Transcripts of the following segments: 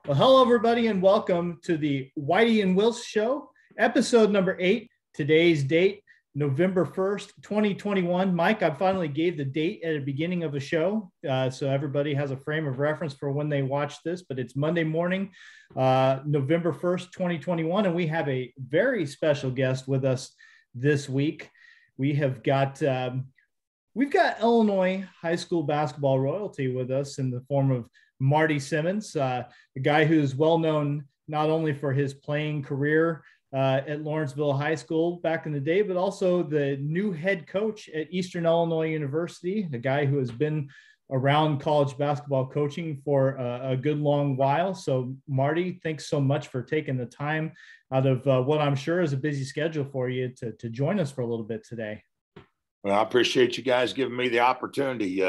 Well, hello, everybody, and welcome to the Whitey and Wills Show, episode number 8. Today's date, November 1st, 2021. Mike, I finally gave the date at the beginning of the show, so everybody has a frame of reference for when they watch this, but it's Monday morning, November 1st, 2021, and we have a very special guest with us this week. We've got Illinois high school basketball royalty with us in the form of Marty Simmons, a guy who's well known not only for his playing career at Lawrenceville High School back in the day, but also the new head coach at Eastern Illinois University, a guy who has been around college basketball coaching for a good long while. So Marty, thanks so much for taking the time out of what I'm sure is a busy schedule for you to join us for a little bit today. Well, I appreciate you guys giving me the opportunity.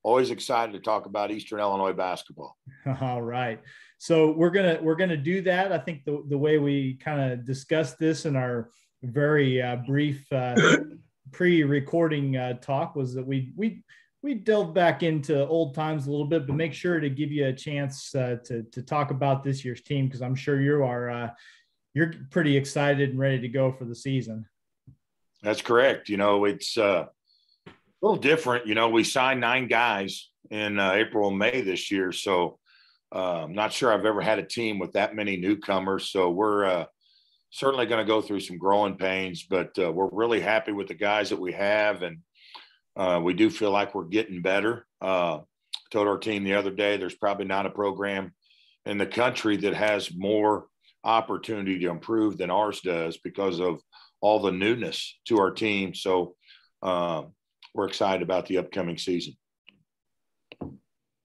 Always excited to talk about Eastern Illinois basketball. All right. So we're gonna do that. I think the way we kind of discussed this in our very brief pre-recording talk was that we delve back into old times a little bit, but make sure to give you a chance to talk about this year's team, because I'm sure you're pretty excited and ready to go for the season. That's correct. You know, it's a little different. You know, we signed 9 guys in April and May this year. So I'm not sure I've ever had a team with that many newcomers. So we're certainly going to go through some growing pains, but we're really happy with the guys that we have. And we do feel like we're getting better. Told our team the other day, there's probably not a program in the country that has more opportunity to improve than ours does because of all the newness to our team. So we're excited about the upcoming season.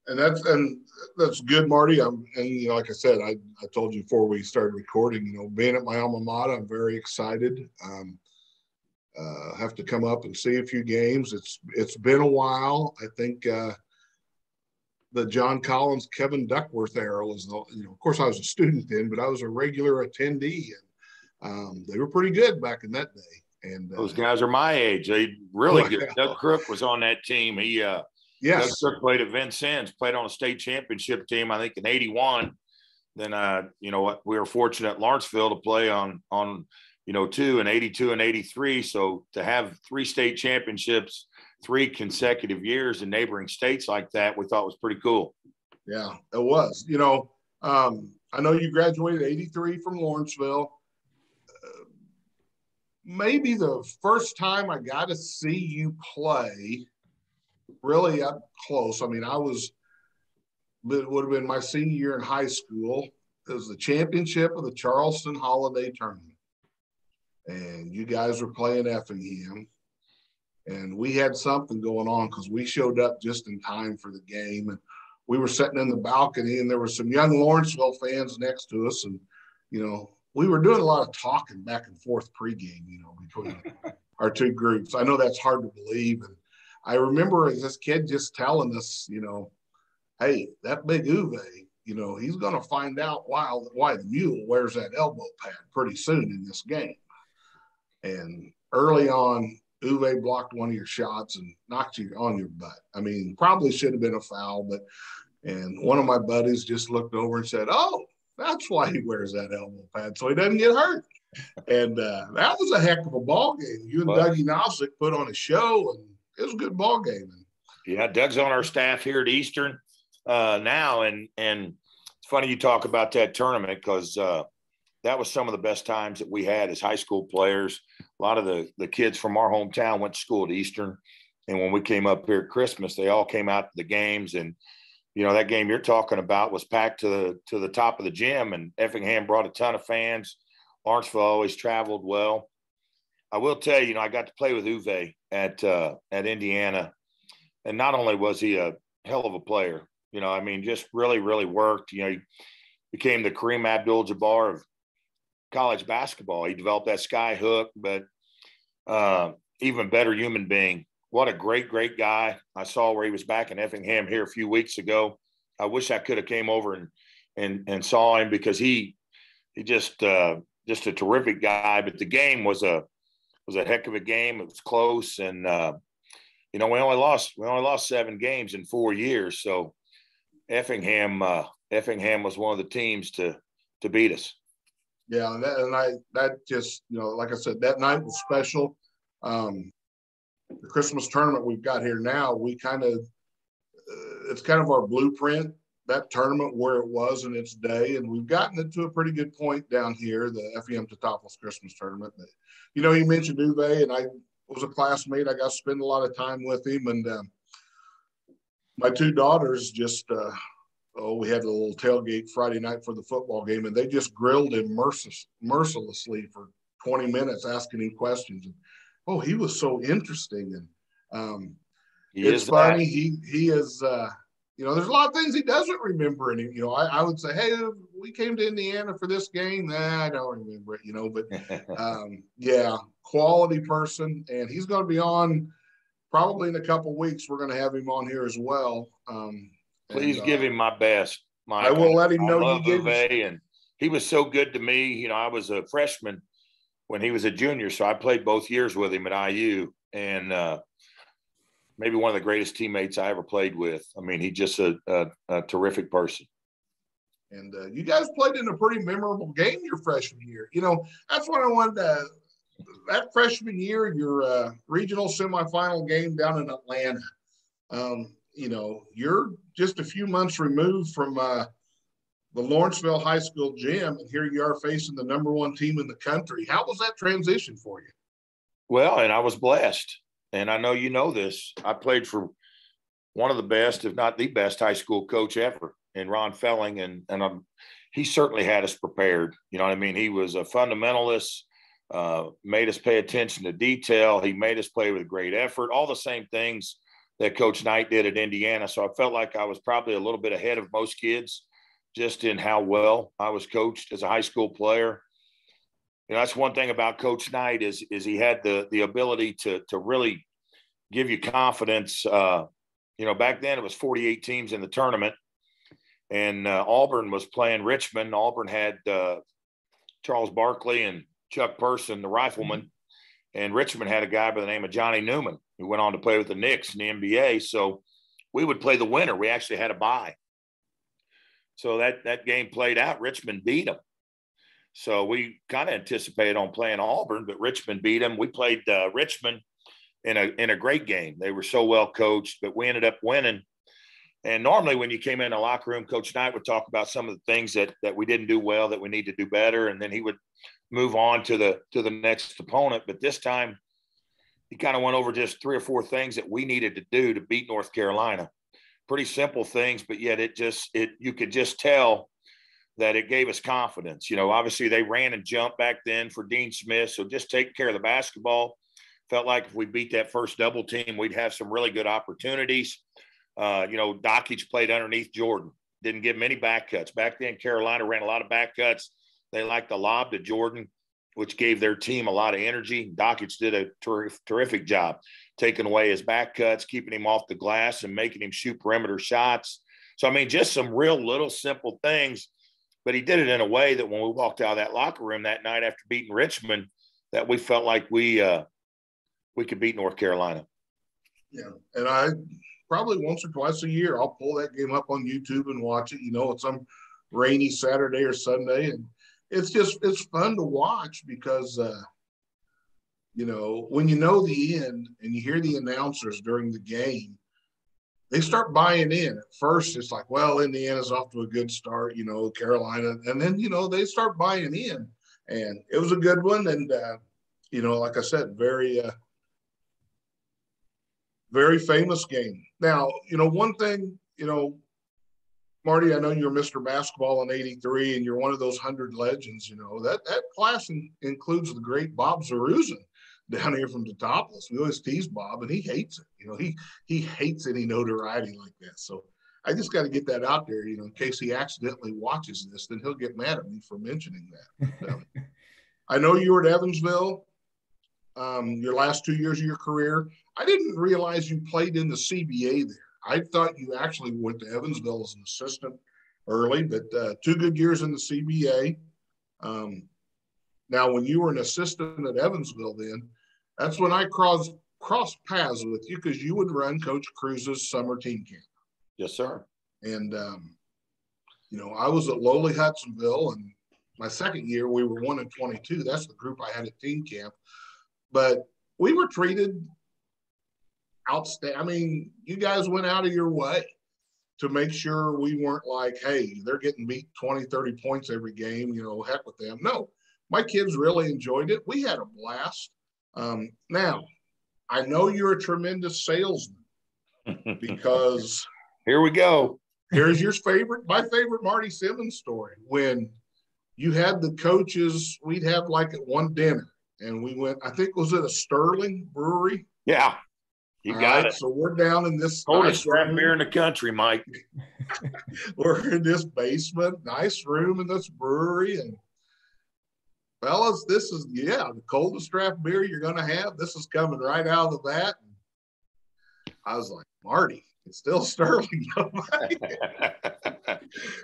And that's good, Marty. And you know, like I said, I told you before we started recording, you know, being at my alma mater, I'm very excited. Have to come up and see a few games. It's been a while. I think the John Collins, Kevin Duckworth era was, you know, of course I was a student then, but I was a regular attendee, and they were pretty good back in that day. And those guys are my age. They really good. Doug Crook was on that team. He yes. Doug Crook played at Vincennes, played on a state championship team, I think in 81. Then you know what, we were fortunate at Lawrenceville to play on 2 in 82 and 83. So to have 3 state championships 3 consecutive years in neighboring states like that, we thought was pretty cool. Yeah, it was. You know, I know you graduated 83 from Lawrenceville. Maybe the first time I got to see you play really up close. I mean, it would have been my senior year in high school. It was the championship of the Charleston Holiday Tournament. And you guys were playing Effingham. And we had something going on because we showed up just in time for the game. And we were sitting in the balcony, and there were some young Lawrenceville fans next to us. And, you know, we were doing a lot of talking back and forth pregame, you know, between our 2 groups. I know that's hard to believe. And I remember this kid just telling us, you know, hey, that big Uwe, you know, he's going to find out why the mule wears that elbow pad pretty soon in this game. And early on, Uwe blocked one of your shots and knocked you on your butt. I mean, probably should have been a foul, and one of my buddies just looked over and said, oh, that's why he wears that elbow pad, so he doesn't get hurt. And that was a heck of a ball game. You and Dougie Nosik put on a show, and it was a good ball game. Yeah, Doug's on our staff here at Eastern now, and it's funny you talk about that tournament because that was some of the best times that we had as high school players. A lot of the kids from our hometown went to school at Eastern, and when we came up here at Christmas, they all came out to the games. And you know, that game you're talking about was packed to the top of the gym, and Effingham brought a ton of fans. Lawrenceville always traveled well. I will tell you, you know, I got to play with Uwe at Indiana, and not only was he a hell of a player, you know, I mean, just really, really worked. You know, he became the Kareem Abdul-Jabbar of college basketball. He developed that sky hook, but even better human being. What a great, great guy. I saw where he was back in Effingham here a few weeks ago. I wish I could have came over and saw him because he just a terrific guy. But the game was a heck of a game. It was close, and you know, we only lost 7 games in 4 years. So Effingham Effingham was one of the teams to beat us. Yeah, that just, like I said, that night was special. The Christmas tournament we've got here now, we it's kind of our blueprint, that tournament where it was in its day, and we've gotten it to a pretty good point down here, the FEM Teutopolis Christmas tournament. But, he mentioned Uwe, and I was a classmate. I got to spend a lot of time with him, and my two daughters just we had a little tailgate Friday night for the football game, and they just grilled him mercilessly for 20 minutes asking him questions. And, he was so interesting. And it's funny. He is, there's a lot of things he doesn't remember. And, I would say, hey, we came to Indiana for this game. Nah, I don't remember it, but yeah, quality person. And he's going to be on probably in a couple of weeks. We're going to have him on here as well. Please give him my best, Mike. I will let him know you gave us. And he was so good to me. I was a freshman when he was a junior, so I played both years with him at IU, and maybe one of the greatest teammates I ever played with. I mean, he's just a terrific person. And you guys played in a pretty memorable game your freshman year. That's what I wanted to – that freshman year, your regional semifinal game down in Atlanta. You're just a few months removed from the Lawrenceville High School gym, and here you are facing the number one team in the country. How was that transition for you? Well, and I was blessed, and I know you know this. I played for one of the best, if not the best, high school coach ever, in Ron Felling, and he certainly had us prepared. You know what I mean? He was a fundamentalist, made us pay attention to detail. He made us play with great effort, all the same things that Coach Knight did at Indiana. So I felt like I was probably a little bit ahead of most kids just in how well I was coached as a high school player. That's one thing about Coach Knight is he had the ability to really give you confidence. Back then it was 48 teams in the tournament, and Auburn was playing Richmond. Auburn had Charles Barkley and Chuck Person, the rifleman, and Richmond had a guy by the name of Johnny Newman, who went on to play with the Knicks in the NBA. So we would play the winner. We actually had a bye. So that game played out. Richmond beat them. So we kind of anticipated on playing Auburn, but Richmond beat them. We played Richmond in a great game. They were so well coached, but we ended up winning. And normally when you came in the locker room, Coach Knight would talk about some of the things that we didn't do well, that we need to do better. And then he would move on to the next opponent. But this time he kind of went over just 3 or 4 things that we needed to do to beat North Carolina. Pretty simple things, but yet you could just tell that it gave us confidence. Obviously they ran and jumped back then for Dean Smith. So just taking care of the basketball. Felt like if we beat that first double team, we'd have some really good opportunities. Dockage played underneath Jordan, didn't give him any back cuts. Back then, Carolina ran a lot of back cuts. They liked the lob to Jordan, which gave their team a lot of energy. Dockage did a terrific job taking away his back cuts, keeping him off the glass and making him shoot perimeter shots. So, I mean, just some real little simple things, but he did it in a way that when we walked out of that locker room that night after beating Richmond, that we felt like we could beat North Carolina. Yeah, and I probably once or twice a year, I'll pull that game up on YouTube and watch it. It's some rainy Saturday or Sunday, and it's fun to watch because when you know the end and you hear the announcers during the game, they start buying in. At first, it's like, well, Indiana's off to a good start, Carolina, and then they start buying in, and it was a good one. And like I said, very very famous game. Now, one thing, Marty, I know you're Mr. Basketball in '83, and you're one of those 100 legends. That class includes the great Bob Zaruzin down here from Teutopolis. We always tease Bob, and he hates it. He hates any notoriety like that. So I just got to get that out there, in case he accidentally watches this, then he'll get mad at me for mentioning that. I know you were at Evansville your last 2 years of your career. I didn't realize you played in the CBA there. I thought you actually went to Evansville as an assistant early, but 2 good years in the CBA. Now, when you were an assistant at Evansville then, that's when I crossed paths with you because you would run Coach Cruz's summer team camp. Yes, sir. And, I was at lowly Hudsonville, and my second year we were 1-22. That's the group I had at team camp. But we were treated outstanding. I mean, you guys went out of your way to make sure we weren't like, hey, they're getting beat 20, 30 points every game, heck with them. No, my kids really enjoyed it. We had a blast. Now, I know you're a tremendous salesman because here we go. Here's my favorite Marty Simmons story. When you had the coaches, we'd have like at one dinner, and we went, I think, was it a Sterling Brewery? Yeah, you got it. So we're down in this coldest craft beer in the country, Mike. We're in this basement, nice room in this brewery, and fellas, this is the coldest draft beer you're going to have. This is coming right out of the vat. I was like, Marty, it's still Sterling.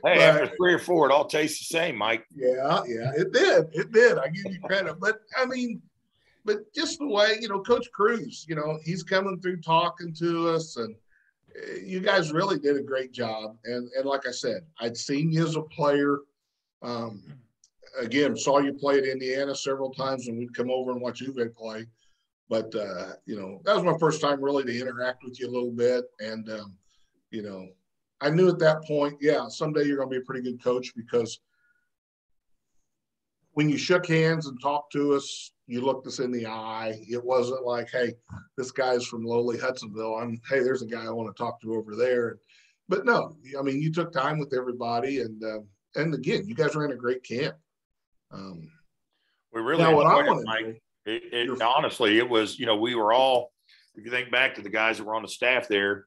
Hey, after 3 or 4, it all tastes the same, Mike. Yeah, it did. I give you credit. But I mean, just the way, Coach Cruz, he's coming through talking to us, and you guys really did a great job. And like I said, I'd seen you as a player. Again, saw you play at Indiana several times, and we'd come over and watch Uwe play. But, that was my first time really to interact with you a little bit. And, I knew at that point, someday you're going to be a pretty good coach, because when you shook hands and talked to us, you looked us in the eye. It wasn't like, hey, this guy's from lowly Hudsonville. Hey, there's a guy I want to talk to over there. But no, I mean, you took time with everybody. And again, you guys ran a great camp. We really enjoyed it, Mike. Honestly, it was, we were all, if you think back to the guys that were on the staff there,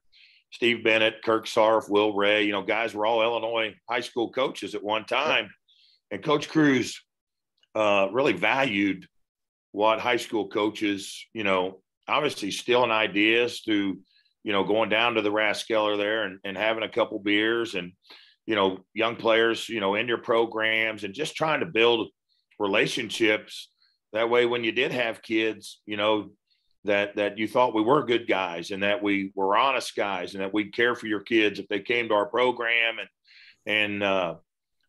Steve Bennett, Kirk Sarf, Will Ray, guys were all Illinois high school coaches at one time. And Coach Cruz really valued what high school coaches, obviously stealing ideas through, going down to the Raskeller there and having a couple beers and, young players, in your programs, and just trying to build relationships. That way, when you did have kids, that you thought we were good guys, and that we were honest guys, and that we'd care for your kids if they came to our program. And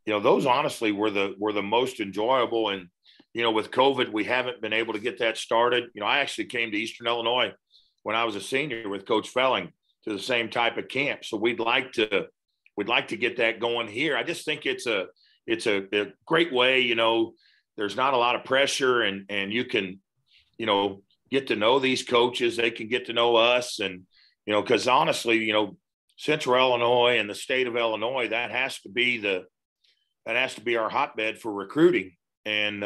those honestly were the most enjoyable. And, with COVID, we haven't been able to get that started. I actually came to Eastern Illinois when I was a senior with Coach Felling to the same type of camp. So we'd like to get that going here. I just think it's a great way, there's not a lot of pressure, and you can, get to know these coaches. They can get to know us. And, because honestly, Central Illinois and the state of Illinois, that has to be our hotbed for recruiting. And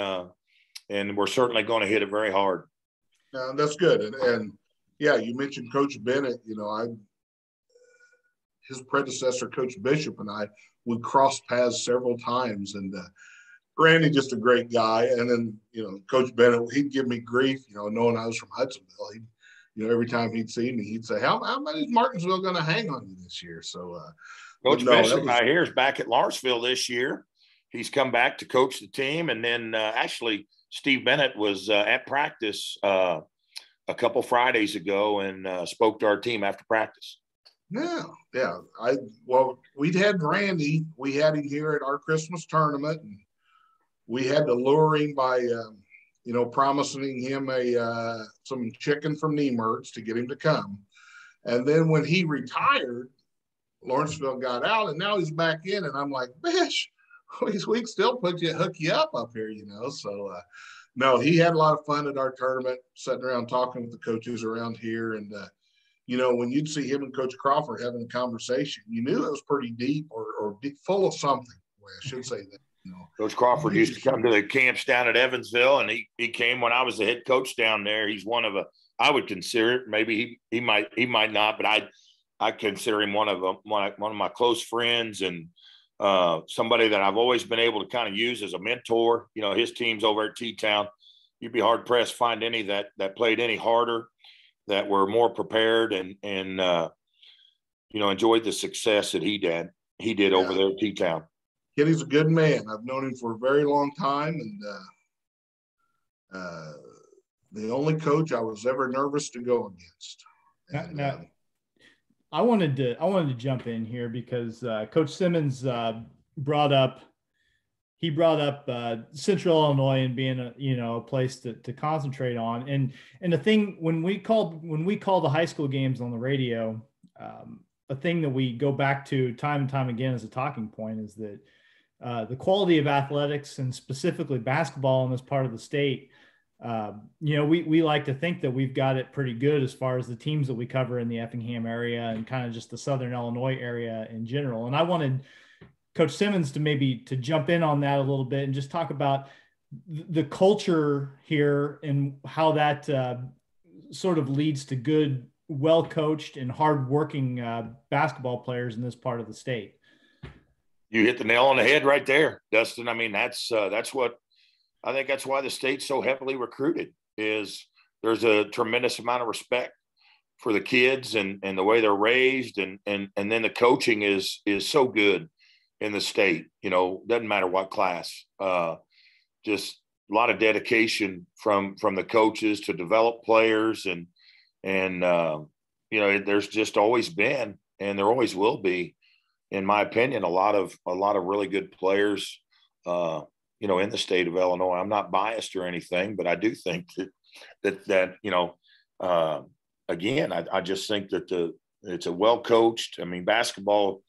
we're certainly going to hit it very hard. That's good. And you mentioned Coach Bennett. His predecessor, Coach Bishop, and I would cross paths several times. And Randy, just a great guy. And then, Coach Bennett, he'd give me grief, knowing I was from Hudsonville. Every time he'd see me, he'd say, how much is Martinsville going to hang on you this year? So, Coach Bishop, I hear, is back at Lawrenceville this year. He's come back to coach the team. And then actually, Steve Bennett was at practice a couple Fridays ago and spoke to our team after practice. Yeah. We'd had Randy. We had him here at our Christmas tournament, and we had to lure him by, promising him some chicken from Niemert's to get him to come. And then when he retired, Lawrenceville got out, and now he's back in. And I'm like, Bish, we can still hook you up here, So, no, he had a lot of fun at our tournament, sitting around talking with the coaches around here. And, when you'd see him and Coach Crawford having a conversation, you knew it was pretty deep or deep, full of something. Well, I should say that. Coach Crawford used to come to the camps down at Evansville, and he came when I was the head coach down there. He's one of I would consider it. Maybe he might not, but I consider him one of my close friends, and somebody that I've always been able to kind of use as a mentor. His team's over at T-Town. You'd be hard pressed to find any that played any harder, that were more prepared, and enjoyed the success that he did over there at T-Town. Kenny's a good man. I've known him for a very long time, and the only coach I was ever nervous to go against. I wanted to jump in here because Coach Simmons brought up Central Illinois and being a place to concentrate on. And the thing, when we call the high school games on the radio, a thing that we go back to time and time again as a talking point is that the quality of athletics, and specifically basketball in this part of the state, we like to think that we've got it pretty good as far as the teams that we cover in the Effingham area and kind of just the Southern Illinois area in general. And I wanted Coach Simmons to jump in on that a little bit and just talk about the culture here and how that sort of leads to good, well-coached and hard-working basketball players in this part of the state. You hit the nail on the head right there, Dustin. I mean, that's what I think. That's why the state's so heavily recruited. Is there's a tremendous amount of respect for the kids and the way they're raised, and then the coaching is so good in the state. Doesn't matter what class. Just a lot of dedication from the coaches to develop players, and there's just always been, and there always will be, in my opinion, a lot of really good players, in the state of Illinois. I'm not biased or anything, but I do think that again, I just think that it's a well coached. I mean, basketball,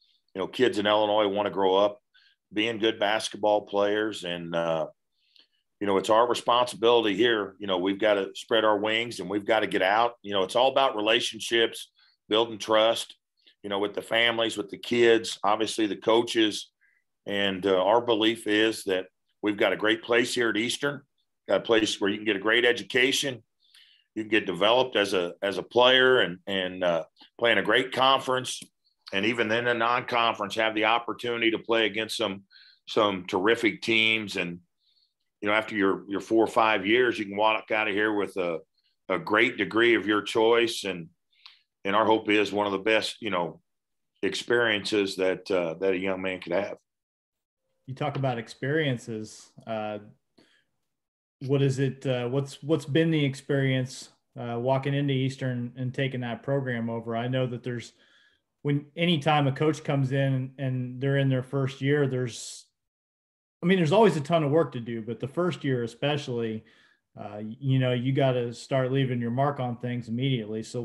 kids in Illinois want to grow up being good basketball players, and it's our responsibility here. We've got to spread our wings and we've got to get out. It's all about relationships, building trust, with the families, with the kids, obviously the coaches. And our belief is that we've got a great place here at Eastern, got a place where you can get a great education. You can get developed as a player and play in a great conference. And even then a non-conference, have the opportunity to play against some terrific teams. And, after your 4 or 5 years, you can walk out of here with a great degree of your choice. And our hope is one of the best, experiences that a young man could have. You talk about experiences. What is it? What's been the experience walking into Eastern and taking that program over? I know that anytime a coach comes in and they're in their first year, there's always a ton of work to do, but the first year especially, you got to start leaving your mark on things immediately. So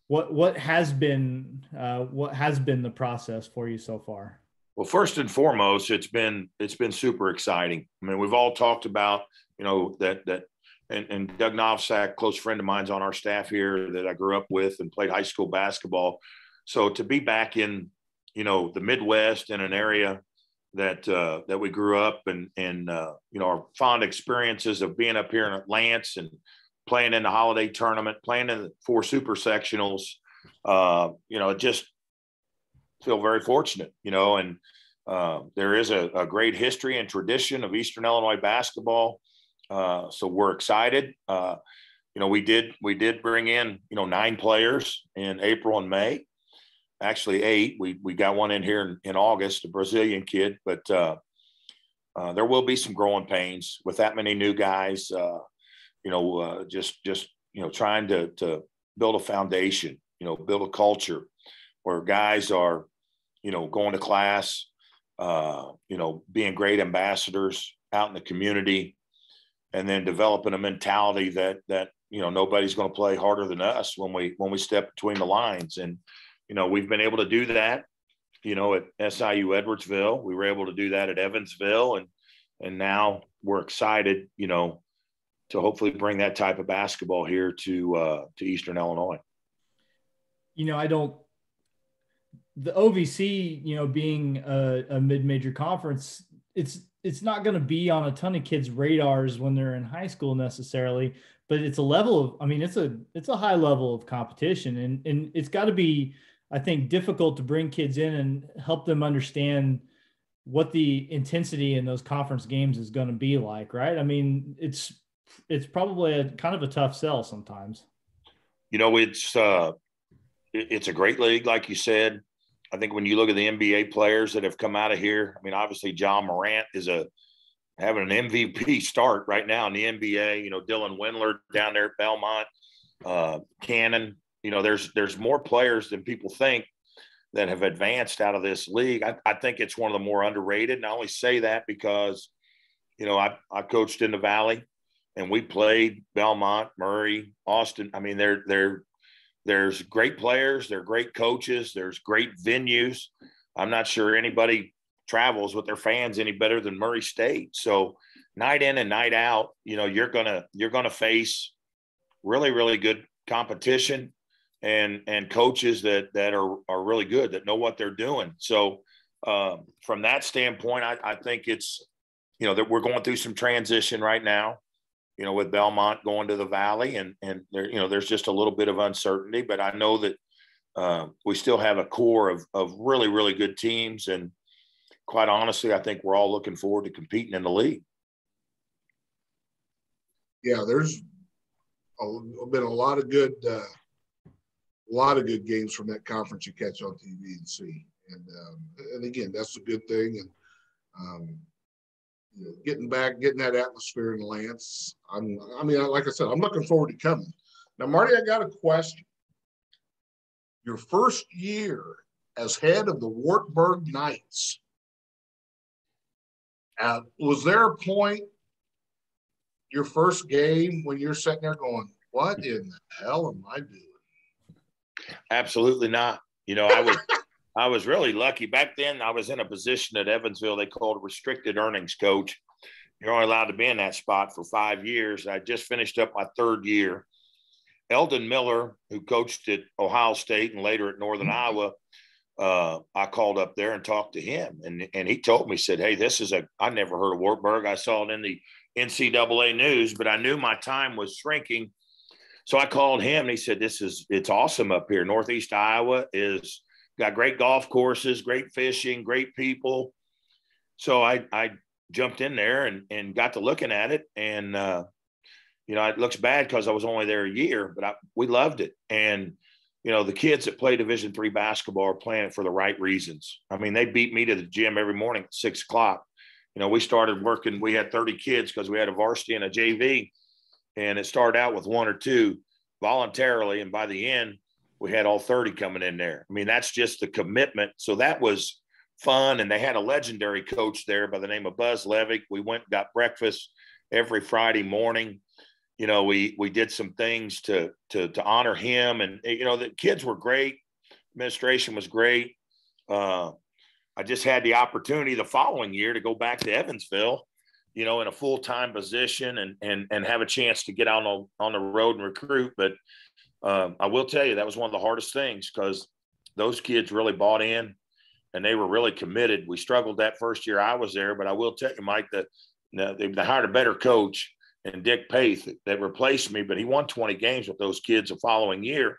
what has been the process for you so far? Well, first and foremost, it's been super exciting. I mean, we've all talked about, that and Doug Novsak, close friend of mine's on our staff here that I grew up with and played high school basketball. So to be back in, the Midwest, in an area that we grew up and our fond experiences of being up here in Lance and playing in the holiday tournament, playing in the 4 super sectionals, just feel very fortunate, and there is a great history and tradition of Eastern Illinois basketball. So we're excited. We did bring in, 9 players in April and May, actually 8. We got one in here in August, a Brazilian kid, but there will be some growing pains with that many new guys, trying to build a foundation, build a culture where guys are, going to class, being great ambassadors out in the community, and then developing a mentality that nobody's going to play harder than us when we step between the lines. And, we've been able to do that, at SIU Edwardsville. We were able to do that at Evansville. And now we're excited, to hopefully bring that type of basketball here to Eastern Illinois. The OVC, being a mid-major conference, it's not going to be on a ton of kids' radars when they're in high school necessarily, but it's a level of, it's a high level of competition, and it's got to be, I think, difficult to bring kids in and help them understand what the intensity in those conference games is going to be like, right? It's probably a kind of a tough sell sometimes. It's a great league, like you said. I think when you look at the NBA players that have come out of here, obviously John Morant is having an MVP start right now in the NBA. Dylan Windler down there at Belmont, Cannon. There's more players than people think that have advanced out of this league. I think it's one of the more underrated. And I only say that because, I coached in the Valley, and we played Belmont, Murray, Austin. I mean, there's great players, there are great coaches, there's great venues. I'm not sure anybody travels with their fans any better than Murray State. So night in and night out, you're gonna face really, really good competition and coaches that are really good, that know what they're doing. So from that standpoint, I think it's, that we're going through some transition right now, with Belmont going to the Valley, and there, there's just a little bit of uncertainty, but I know that we still have a core of really, really good teams. And quite honestly, I think we're all looking forward to competing in the league. Yeah, there's been a lot of good games from that conference you catch on TV and see. And again, that's a good thing. And, getting that atmosphere in Lance. Like I said, I'm looking forward to coming. Now, Marty, I got a question. Your first year as head of the Wartburg Knights, was there a point, your first game, when you're sitting there going, what in the hell am I doing? Absolutely not. I was really lucky. Back then, I was in a position at Evansville they called a restricted earnings coach. You're only allowed to be in that spot for 5 years. I just finished up my third year. Eldon Miller, who coached at Ohio State and later at Northern Iowa, I called up there and talked to him. And he told me, said, hey, I never heard of Wartburg. I saw it in the NCAA news, but I knew my time was shrinking. So I called him and he said, it's awesome up here. Northeast Iowa is got great golf courses, great fishing, great people. So I jumped in there and got to looking at it. And, it looks bad because I was only there a year, but we loved it. And, the kids that play Division III basketball are playing it for the right reasons. I mean, they beat me to the gym every morning at 6 o'clock. We started working, we had 30 kids because we had a varsity and a JV. And it started out with 1 or 2 voluntarily. And by the end, we had all 30 coming in there. I mean, that's just the commitment. So that was fun. And they had a legendary coach there by the name of Buzz Levick. We went and got breakfast every Friday morning. We did some things to honor him. And, the kids were great. Administration was great. I just had the opportunity the following year to go back to Evansville, in a full-time position and have a chance to get out on the road and recruit. But I will tell you, that was one of the hardest things because those kids really bought in and they were really committed. We struggled that first year I was there, but I will tell you, Mike, that they hired a better coach and Dick Paith that replaced me, but he won 20 games with those kids the following year.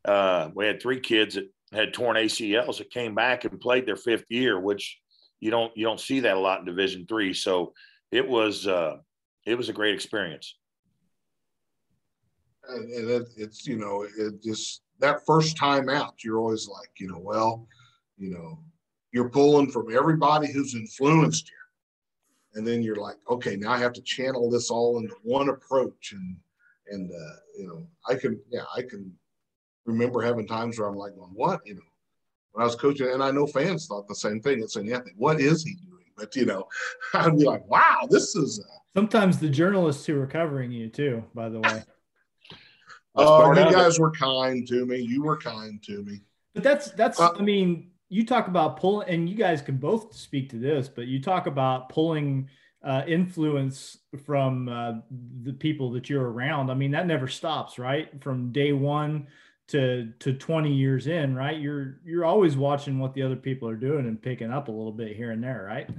We had 3 kids that had torn ACLs that came back and played their 5th year, which you don't see that a lot in Division III. So it was a great experience. And it's it just that first time out, you're always like, you're pulling from everybody who's influenced you. And then you're like, okay, now I have to channel this all into one approach. And I can remember having times where I'm like, well, what, when I was coaching, and I know fans thought the same thing. It's saying, yeah, what is he doing? But, I'd be like, wow, this is. Sometimes the journalists who are covering you too, by the way. You guys were kind to me. You were kind to me. But that's I mean, you talk about pulling, and you guys can both speak to this, but you talk about pulling influence from the people that you're around. I mean, that never stops, right? From day one to 20 years in, right? You're always watching what the other people are doing and picking up a little bit here and there, right?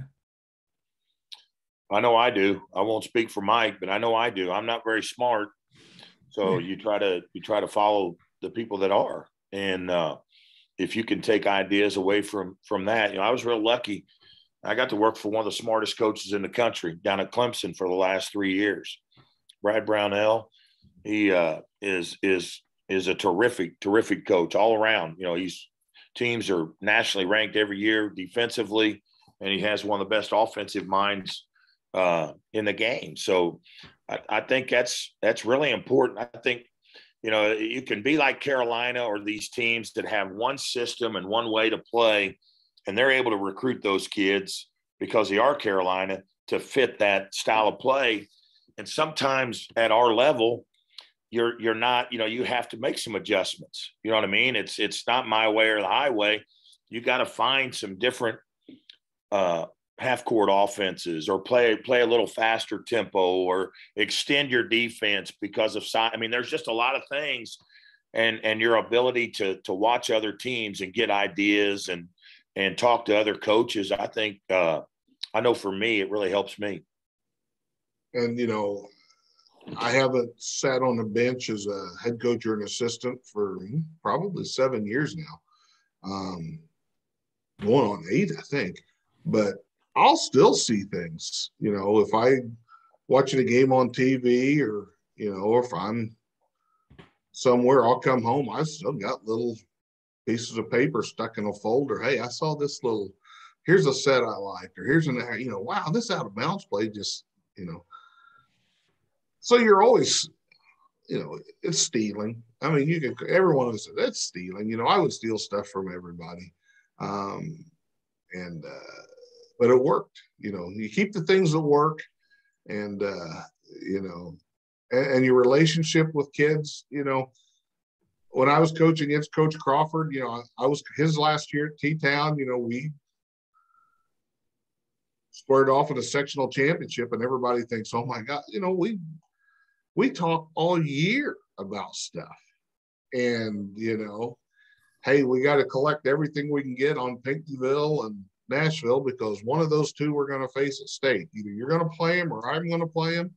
I know I do. I won't speak for Mike, but I know I do. I'm not very smart. So you try to follow the people that are. And if you can take ideas away from that, I was real lucky. I got to work for one of the smartest coaches in the country down at Clemson for the last 3 years. Brad Brownell, he is a terrific coach all around. Teams are nationally ranked every year defensively, and he has one of the best offensive minds in the game. So I think that's really important. I think, You can be like Carolina or these teams that have one system and one way to play, and they're able to recruit those kids because they are Carolina to fit that style of play. And sometimes at our level, you're not, you have to make some adjustments. You know what I mean? It's not my way or the highway. You got to find some different half-court offenses, or play a little faster tempo, or extend your defense because of size. I mean, there's just a lot of things, and your ability to watch other teams and get ideas and talk to other coaches. I think I know for me, it really helps me. And I haven't sat on the bench as a head coach or an assistant for probably 7 years now, going on 8, I think. But I'll still see things, if I watching a game on TV, or, or if I'm somewhere, I'll come home. I've still got little pieces of paper stuck in a folder. Hey, I saw this here's a set I liked, or here's wow, this out of bounds play just, So you're always, it's stealing. I mean, everyone would say that's stealing. I would steal stuff from everybody. But it worked. You keep the things that work, and and your relationship with kids. When I was coaching against Coach Crawford, I was his last year at T-Town. We squared off in a sectional championship, and everybody thinks, oh my God, we talk all year about stuff, and hey, we got to collect everything we can get on Pinckneyville and Nashville, because one of those two we're going to face at state. Either you're going to play them or I'm going to play them,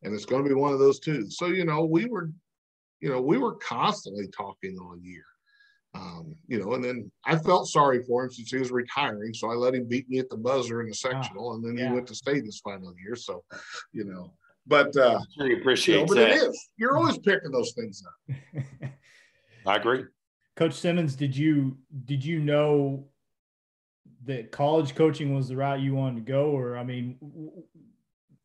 and it's going to be one of those two. So we were constantly talking all year, and then I felt sorry for him since he was retiring, so I let him beat me at the buzzer in the sectional, and then he went to state his final year. So, but really appreciate but that. it is, you're always picking those things up. I agree. Coach Simmons, did you know that college coaching was the route you wanted to go? Or, I mean,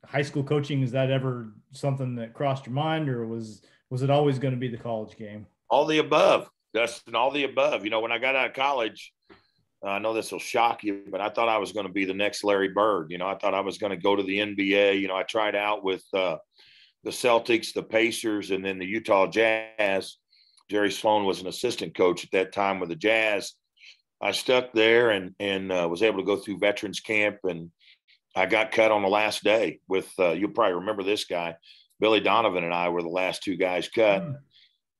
high school coaching, is that ever something that crossed your mind, or was it always going to be the college game? All the above, Dustin, all the above. When I got out of college, I know this will shock you, but I thought I was going to be the next Larry Bird. I thought I was going to go to the NBA. I tried out with the Celtics, the Pacers, and then the Utah Jazz. Jerry Sloan was an assistant coach at that time with the Jazz. I stuck there and was able to go through veterans camp, and I got cut on the last day with you'll probably remember this guy. Billy Donovan and I were the last 2 guys cut.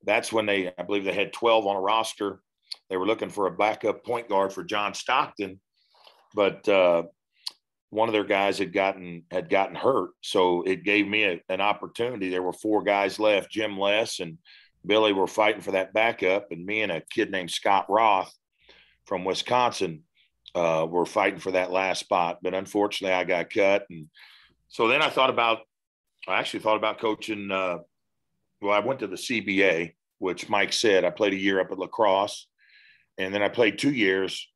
That's when I believe they had 12 on a roster. They were looking for a backup point guard for John Stockton, but one of their guys had gotten hurt. So it gave me an opportunity. There were 4 guys left. Jim Less and Billy were fighting for that backup, and me and a kid named Scott Roth from Wisconsin were fighting for that last spot. But unfortunately, I got cut. And so then I actually thought about coaching. I went to the CBA, which Mike said. I played a year up at La Crosse, and then I played 2 years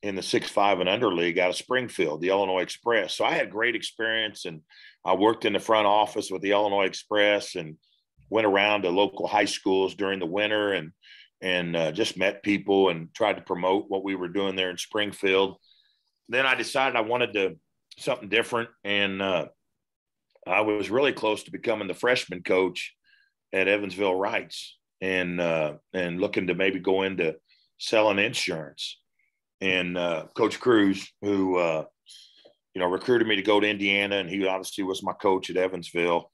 in the 6'5" and under league out of Springfield, the Illinois Express. So I had great experience, and I worked in the front office with the Illinois Express and went around to local high schools during the winter and just met people and tried to promote what we were doing there in Springfield. Then I decided I wanted something different, and I was really close to becoming the freshman coach at Evansville Wrights, and looking to maybe go into selling insurance. And Coach Cruz, who recruited me to go to Indiana, and he obviously was my coach at Evansville,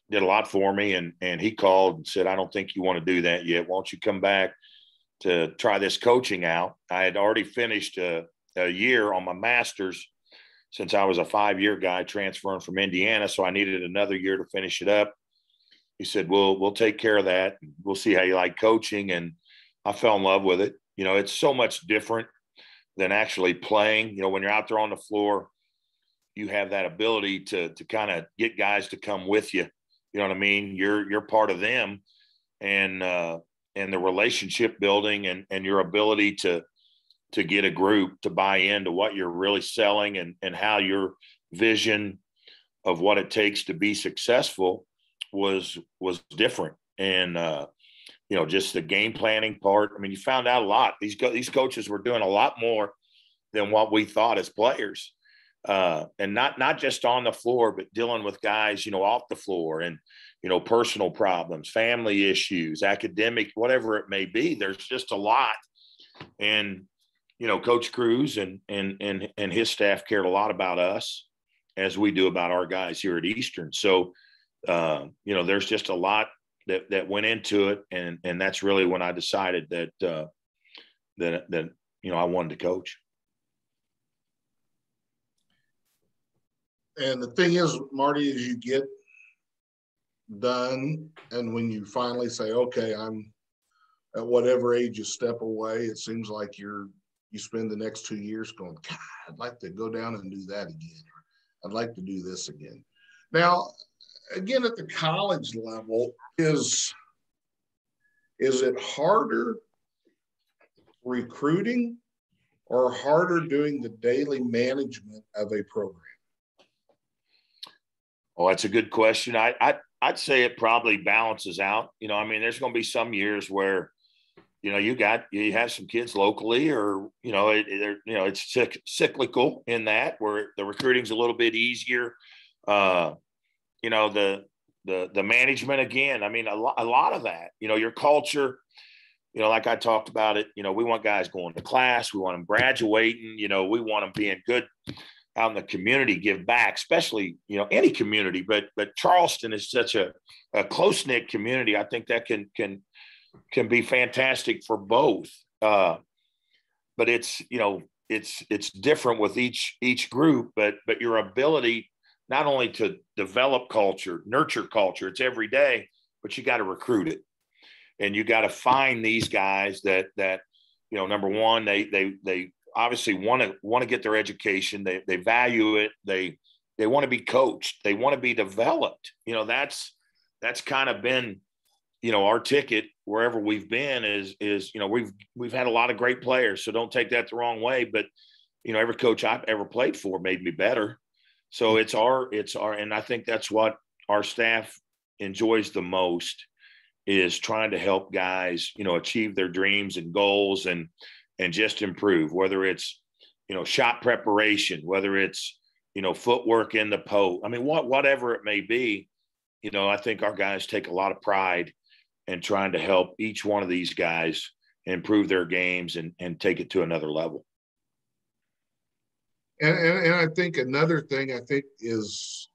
did a lot for me, and he called and said, I don't think you want to do that yet. Why don't you come back to try this coaching out? I had already finished a year on my master's, since I was a 5-year guy transferring from Indiana, so I needed another year to finish it up. He said, we'll take care of that. We'll see how you like coaching. And I fell in love with it. It's so much different than actually playing. When you're out there on the floor, you have that ability to kind of get guys to come with you. You know what I mean? You're part of them, and the relationship building and your ability to get a group to buy into what you're really selling and how your vision of what it takes to be successful was different. And, just the game planning part. I mean, you found out a lot. These coaches were doing a lot more than what we thought as players. And not just on the floor, but dealing with guys, off the floor and, personal problems, family issues, academic, whatever it may be. There's just a lot. And, Coach Cruz and his staff cared a lot about us as we do about our guys here at Eastern. So, there's just a lot that went into it. And that's really when I decided that I wanted to coach. And the thing is, Marty, as you get done and when you finally say, okay, I'm at whatever age you step away, it seems like you spend the next 2 years going, God, I'd like to go down and do that again. Or I'd like to do this again. Now, again, at the college level, is it harder recruiting or harder doing the daily management of a program? Oh, that's a good question. I'd say it probably balances out. There's going to be some years where, you have some kids locally, or it's cyclical in that where the recruiting's a little bit easier. The management again. A lot of that. Your culture. Like I talked about it. We want guys going to class. We want them graduating. We want them being good out in the community, give back, especially, any community, but Charleston is such a close-knit community. I think that can be fantastic for both. But it's different with each group, but your ability not only to develop culture, nurture culture, it's every day, but you got to recruit it. And you got to find these guys that number one, they obviously want to get their education. They value it. They want to be coached. They want to be developed. That's kind of been, our ticket wherever we've been is we've had a lot of great players. So don't take that the wrong way. But, every coach I've ever played for made me better. So it's our, and I think that's what our staff enjoys the most, is trying to help guys, achieve their dreams and goals and just improve, whether it's, shot preparation, whether it's, footwork in the post. Whatever it may be, I think our guys take a lot of pride in trying to help each one of these guys improve their games and take it to another level. And I think another thing is,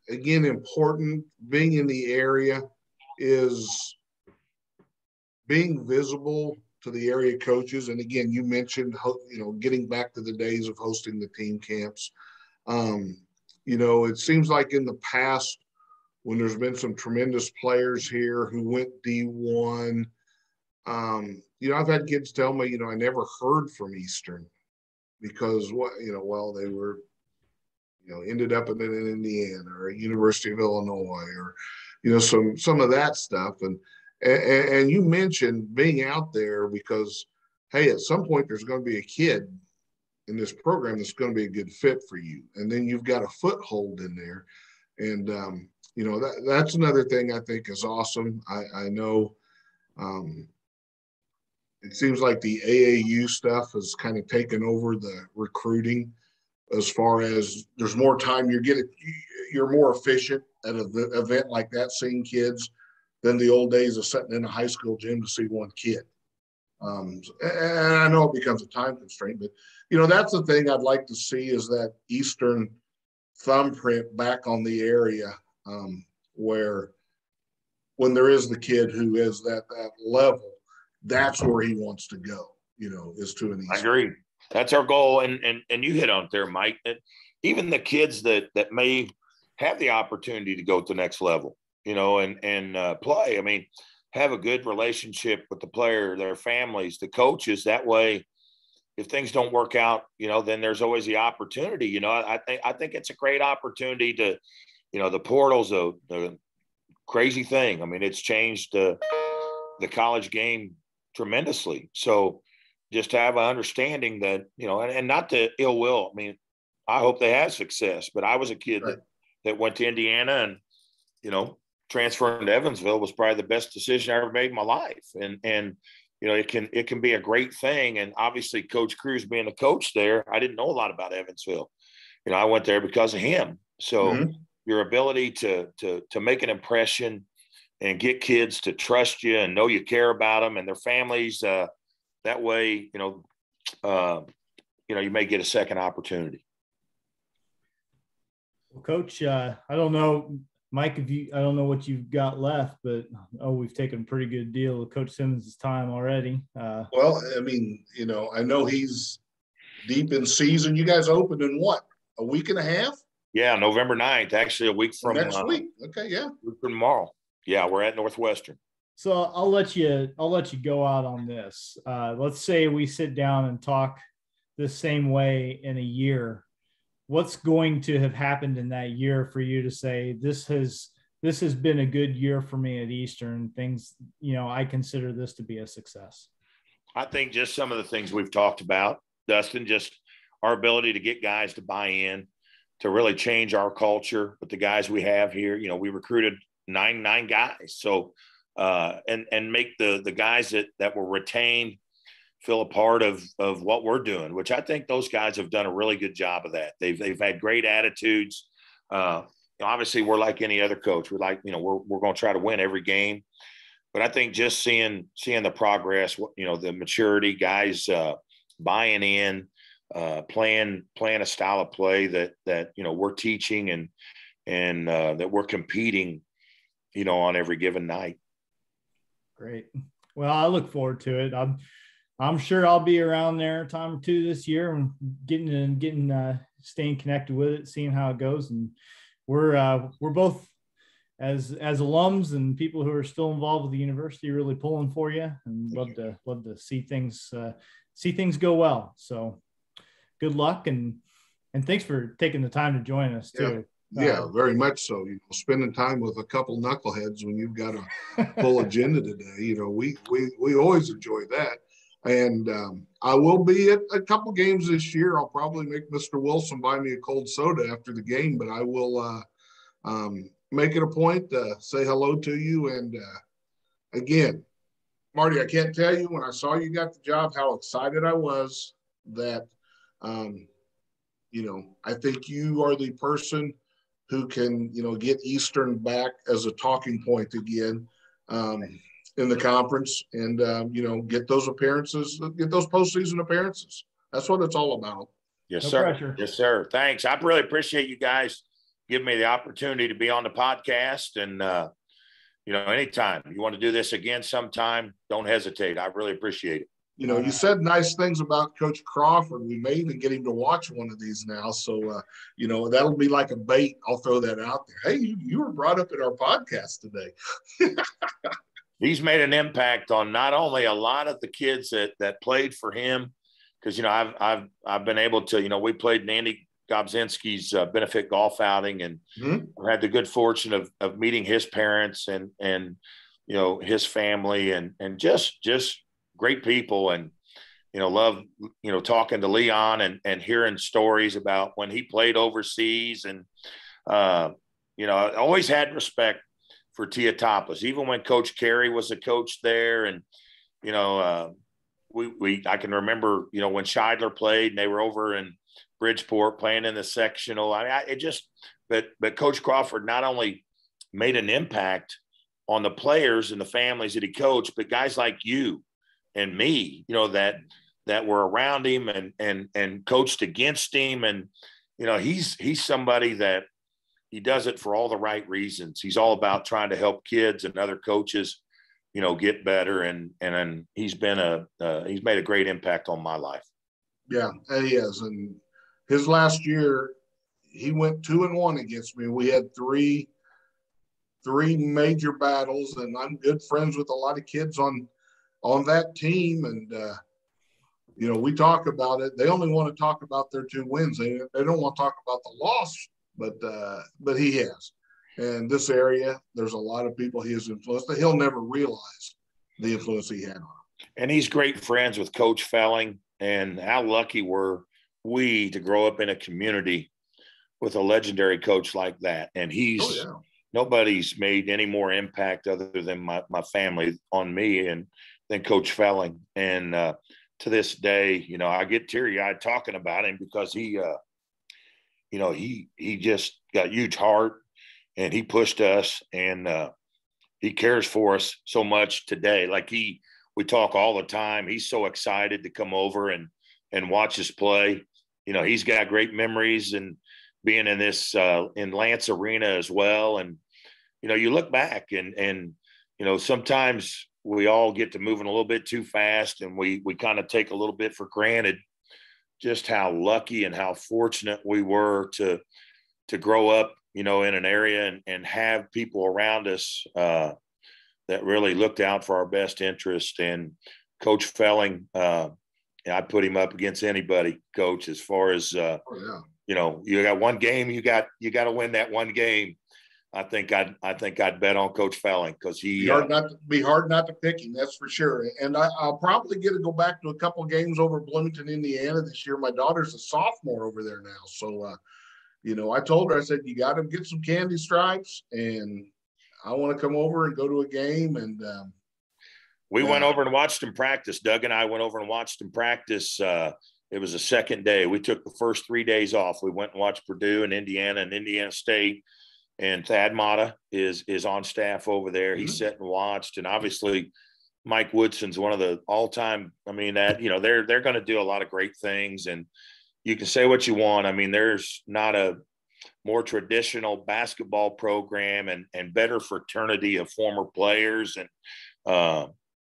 again, important, being in the area, is being visible to the area coaches. And again, you mentioned, getting back to the days of hosting the team camps. It seems like in the past, when there's been some tremendous players here who went D1, I've had kids tell me, I never heard from Eastern because they were, ended up in Indiana or University of Illinois or, some of that stuff. And you mentioned being out there because, hey, at some point there's going to be a kid in this program that's going to be a good fit for you. And then you've got a foothold in there. And, that's another thing I think is awesome. I know it seems like the AAU stuff has kind of taken over the recruiting, as far as there's more time, you're more efficient at an event like that, seeing kids, than the old days of sitting in a high school gym to see one kid. And I know it becomes a time constraint, but, that's the thing I'd like to see, is that Eastern thumbprint back on the area, where when there is the kid who is that level, that's where he wants to go, is to an Eastern. I agree. That's our goal. And you hit on it there, Mike. Even the kids that may have the opportunity to go to the next level, and play. Have a good relationship with the player, their families, the coaches. That way, if things don't work out, then there's always the opportunity. I think it's a great opportunity to, the portal's a crazy thing. It's changed the college game tremendously. So just to have an understanding that, and not to ill will. I hope they have success, but I was a kid that went to Indiana, and transferring to Evansville was probably the best decision I ever made in my life. And it can be a great thing. And obviously Coach Cruz being the coach there, I didn't know a lot about Evansville. I went there because of him. So your ability to make an impression and get kids to trust you and know you care about them and their families, that way, you may get a second opportunity. Well, Coach, I don't know, Mike, I don't know what you've got left, but we've taken a pretty good deal of Coach Simmons' time already. Well, I mean, I know he's deep in season. You guys opened in what, a week and a half? Yeah, November 9th, actually a week from next week. Okay, yeah. Week from tomorrow. Yeah, we're at Northwestern. So I'll let you go out on this. Let's say we sit down and talk the same way in a year. What's going to have happened in that year for you to say this has been a good year for me at Eastern? Things, I consider this to be a success. I think just some of the things we've talked about, Dustin, just our ability to get guys to buy in, to really change our culture with the guys we have here. We recruited nine guys. So, and make the guys that were retained feel a part of what we're doing, which I think those guys have done a really good job of that. They've had great attitudes. Obviously we're like any other coach. We're like, we're going to try to win every game, but I think just seeing the progress, the maturity, guys, buying in, playing a style of play that we're teaching and that we're competing, on every given night. Great. Well, I look forward to it. I'm sure I'll be around there a time or two this year and staying connected with it, seeing how it goes. And we're both as alums and people who are still involved with the university really pulling for you, and love to see things go well. So good luck and thanks for taking the time to join us too. Yeah, very much so. Spending time with a couple knuckleheads when you've got a full agenda today, we always enjoy that. And I will be at a couple games this year. I'll probably make Mr. Wilson buy me a cold soda after the game, but I will make it a point to say hello to you. And again, Marty, I can't tell you when I saw you got the job how excited I was that, I think you are the person who can, get Eastern back as a talking point again in the conference and, get those appearances, get those postseason appearances. That's what it's all about. Yes, No sir. pressure. Yes, sir. Thanks. I really appreciate you guys giving me the opportunity to be on the podcast. And, anytime you want to do this again sometime, don't hesitate. I really appreciate it. You said nice things about Coach Crawford. We may even get him to watch one of these now. So, that'll be like a bait. I'll throw that out there. Hey, you were brought up in our podcast today. He's made an impact on not only a lot of the kids that played for him, because, I've been able to, we played in Andy Gobzinski's benefit golf outing and had the good fortune of meeting his parents and his family and just great people and, love, talking to Leon and hearing stories about when he played overseas. And, I always had respect for Teotopos, even when Coach Carey was a coach there. And, I can remember, when Scheidler played and they were over in Bridgeport playing in the sectional. But Coach Crawford not only made an impact on the players and the families that he coached, but guys like you and me, that were around him and coached against him. And, he's somebody that he does it for all the right reasons. He's all about trying to help kids and other coaches, get better. And he's been he's made a great impact on my life. Yeah, and he has. And his last year, he went 2-1 against me. We had three major battles, and I'm good friends with a lot of kids on that team. And, we talk about it. They only want to talk about their 2 wins. They don't want to talk about the loss, but he has. And this area, there's a lot of people he has influenced that he'll never realize the influence he had on him. And he's great friends with Coach Felling. And how lucky were we to grow up in a community with a legendary coach like that. And he's nobody's made any more impact other than my family on me and than Coach Felling. And to this day, you know, I get teary-eyed talking about him because he just got a huge heart, and he pushed us, and he cares for us so much today. Like we talk all the time. He's so excited to come over and watch us play. You know, he's got great memories and being in this in Lance Arena as well. And, you know, you look back and, you know, sometimes we all get to moving a little bit too fast, and we kind of take a little bit for granted just how lucky and how fortunate we were to grow up, you know, in an area and have people around us that really looked out for our best interest. And Coach Felling, I put him up against anybody, Coach, as far as, you know, you got one game, you got to win that one game. I think I'd bet on Coach Felling because he be hard not to pick him. That's for sure. And I'll probably get to go back to a couple of games over Bloomington, Indiana this year. My daughter's a sophomore over there now, so you know, I told her, I said, you got to get some candy stripes, and I want to come over and go to a game. And we went over and watched him practice. Doug and I went over and watched him practice. It was the second day. We took the first 3 days off. We went and watched Purdue and Indiana State. And Thad Mata is on staff over there. He sat and watched. And obviously Mike Woodson's one of the all-time, I mean, that, you know, they're going to do a lot of great things. And you can say what you want. I mean, there's not a more traditional basketball program and better fraternity of former players. And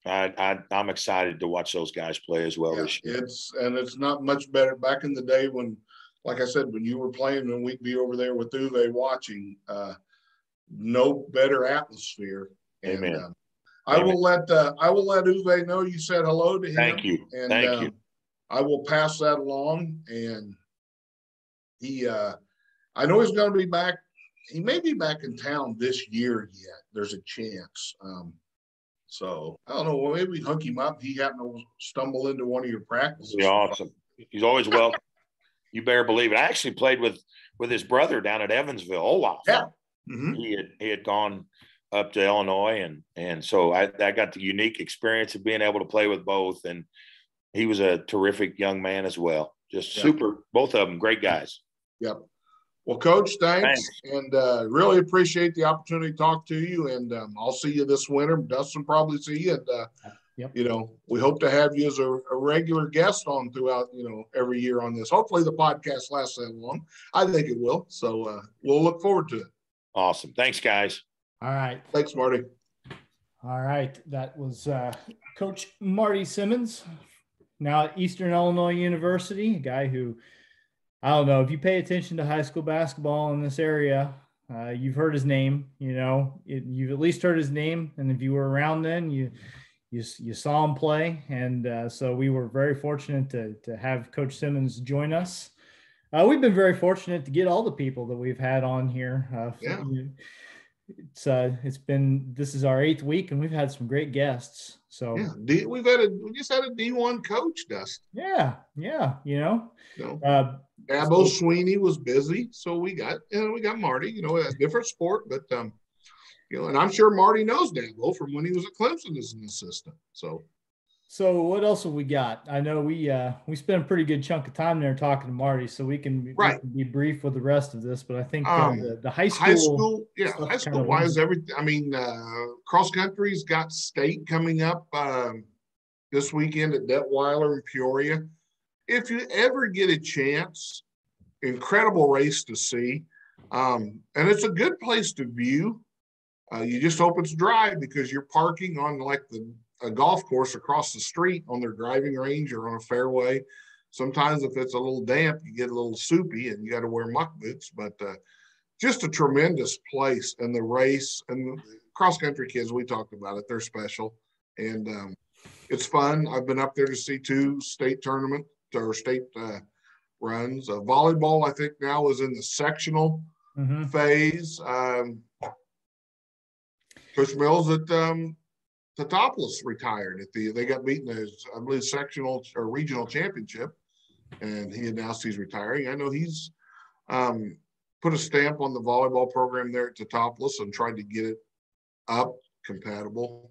I'm excited to watch those guys play as well this year. It's not much better. Back in the day when, like I said, when you were playing and we'd be over there with Uwe watching, no better atmosphere. Amen. And I will let Uwe know you said hello to him. Thank you. And Thank you. I will pass that along. And he, I know he's going to be back. He may be back in town this year yet. There's a chance. So I don't know. Well, maybe we hook him up. He happened to stumble into one of your practices. Yeah, awesome. He's always welcome. You better believe it. I actually played with his brother down at Evansville. Olaf. Yeah. He had gone up to Illinois, and so I got the unique experience of being able to play with both. And he was a terrific young man as well. Just super, both of them, great guys. Yep. Well, Coach, thanks. And really appreciate the opportunity to talk to you. And I'll see you this winter. Dustin probably see you. And, you know, we hope to have you as a regular guest on throughout, you know, every year on this. Hopefully the podcast lasts that long. I think it will. So we'll look forward to it. Awesome. Thanks, guys. All right. Thanks, Marty. All right. That was Coach Marty Simmons, now at Eastern Illinois University, a guy who, I don't know, if you pay attention to high school basketball in this area, you've heard his name, you know, you've at least heard his name. And if you were around then, you saw him play. And so we were very fortunate to have Coach Simmons join us. We've been very fortunate to get all the people that we've had on here. This is our 8th week, and we've had some great guests. So we just had a D1 coach, Dustin. Yeah, you know. Dabo Sweeney was busy, so we got Marty. You know, a different sport, but you know, and I'm sure Marty knows Dabo from when he was at Clemson as an assistant. So what else have we got? I know we spent a pretty good chunk of time there talking to Marty, so we can be brief with the rest of this. But I think the high school wise, everything. I mean, cross country's got state coming up this weekend at Detweiler and Peoria. If you ever get a chance, incredible race to see, and it's a good place to view. You just hope it's dry because you're parking on like a golf course across the street on their driving range or on a fairway. Sometimes if it's a little damp, you get a little soupy and you got to wear muck boots, but just a tremendous place. And the race and the cross-country kids, we talked about it, they're special. And it's fun. I've been up there to see 2 state tournament or state runs. Volleyball, I think now is in the sectional phase. Coach Mills at Teutopolis retired they got beaten as, I believe, sectional or regional championship, and he announced he's retiring. I know he's put a stamp on the volleyball program there at the Topless and tried to get it up compatible.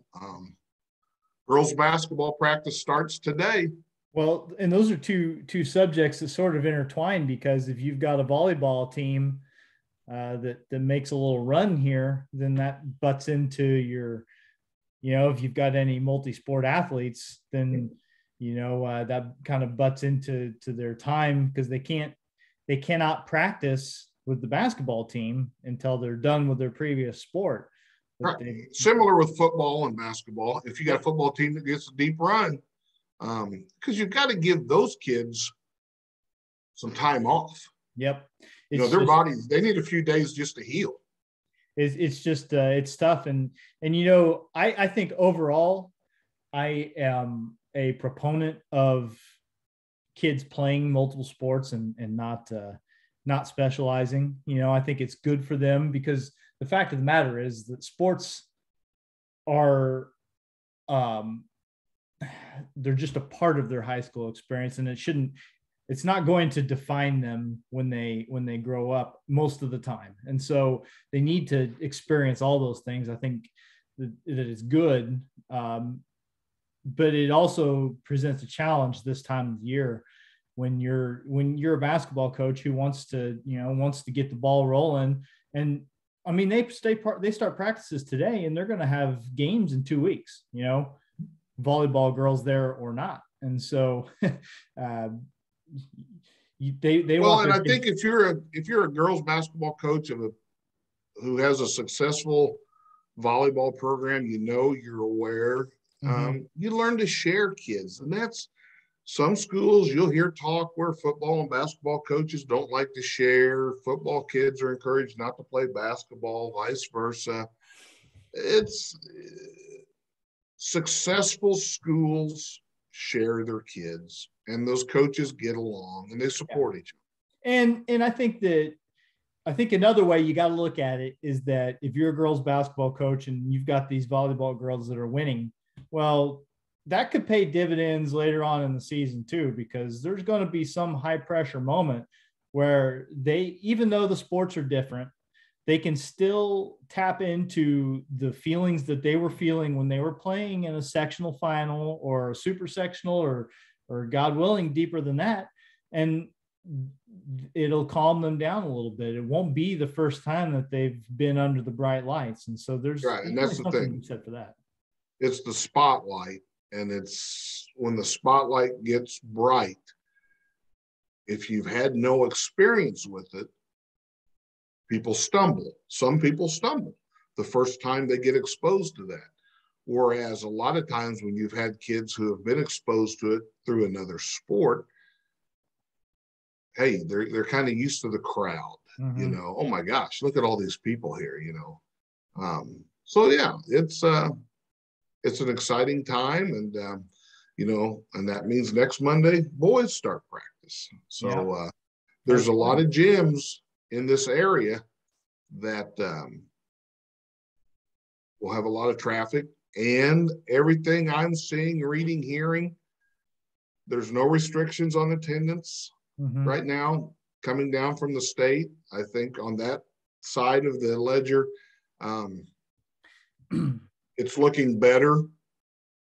Girls basketball practice starts today. Well, and those are two subjects that sort of intertwine, because if you've got a volleyball team that makes a little run here, then that butts into your, if you've got any multi-sport athletes, then that kind of butts into their time, because they cannot practice with the basketball team until they're done with their previous sport. Right. Similar with football and basketball. If you got a football team that gets a deep run, because you've got to give those kids some time off. Yep. Their bodies, they need a few days just to heal. It's just it's tough. And I think overall, I am a proponent of kids playing multiple sports and not specializing. I think it's good for them, because the fact of the matter is that sports are they're just a part of their high school experience, and it's not going to define them when they grow up most of the time. And so they need to experience all those things. I think that it's good. But it also presents a challenge this time of year when you're a basketball coach who wants to get the ball rolling. And I mean, they start practices today, and they're going to have games in 2 weeks, volleyball girls there or not. And so they well, and I think if you're a girls basketball coach who has a successful volleyball program, you're aware, you learn to share kids. And that's some schools you'll hear talk where football and basketball coaches don't like to share. Football kids are encouraged not to play basketball, vice versa. It's successful schools share their kids, and those coaches get along and they support each other. And I think another way you got to look at it is that if you're a girls basketball coach and you've got these volleyball girls that are winning, well, that could pay dividends later on in the season too, because there's going to be some high pressure moment where even though the sports are different, they can still tap into the feelings that they were feeling when they were playing in a sectional final or a super sectional or God willing, deeper than that. And it'll calm them down a little bit. It won't be the first time that they've been under the bright lights. And so there's right. And that's the thing said for that. It's the spotlight. And it's when the spotlight gets bright, if you've had no experience with it, people stumble. Some people stumble the first time they get exposed to that. Whereas a lot of times when you've had kids who have been exposed to it through another sport, hey, they're kind of used to the crowd, oh my gosh, look at all these people here, So yeah, it's an exciting time, and and that means next Monday boys start practice. So there's a lot of gyms in this area that will have a lot of traffic, and everything I'm seeing, reading, hearing, there's no restrictions on attendance right now coming down from the state. I think on that side of the ledger, it's looking better.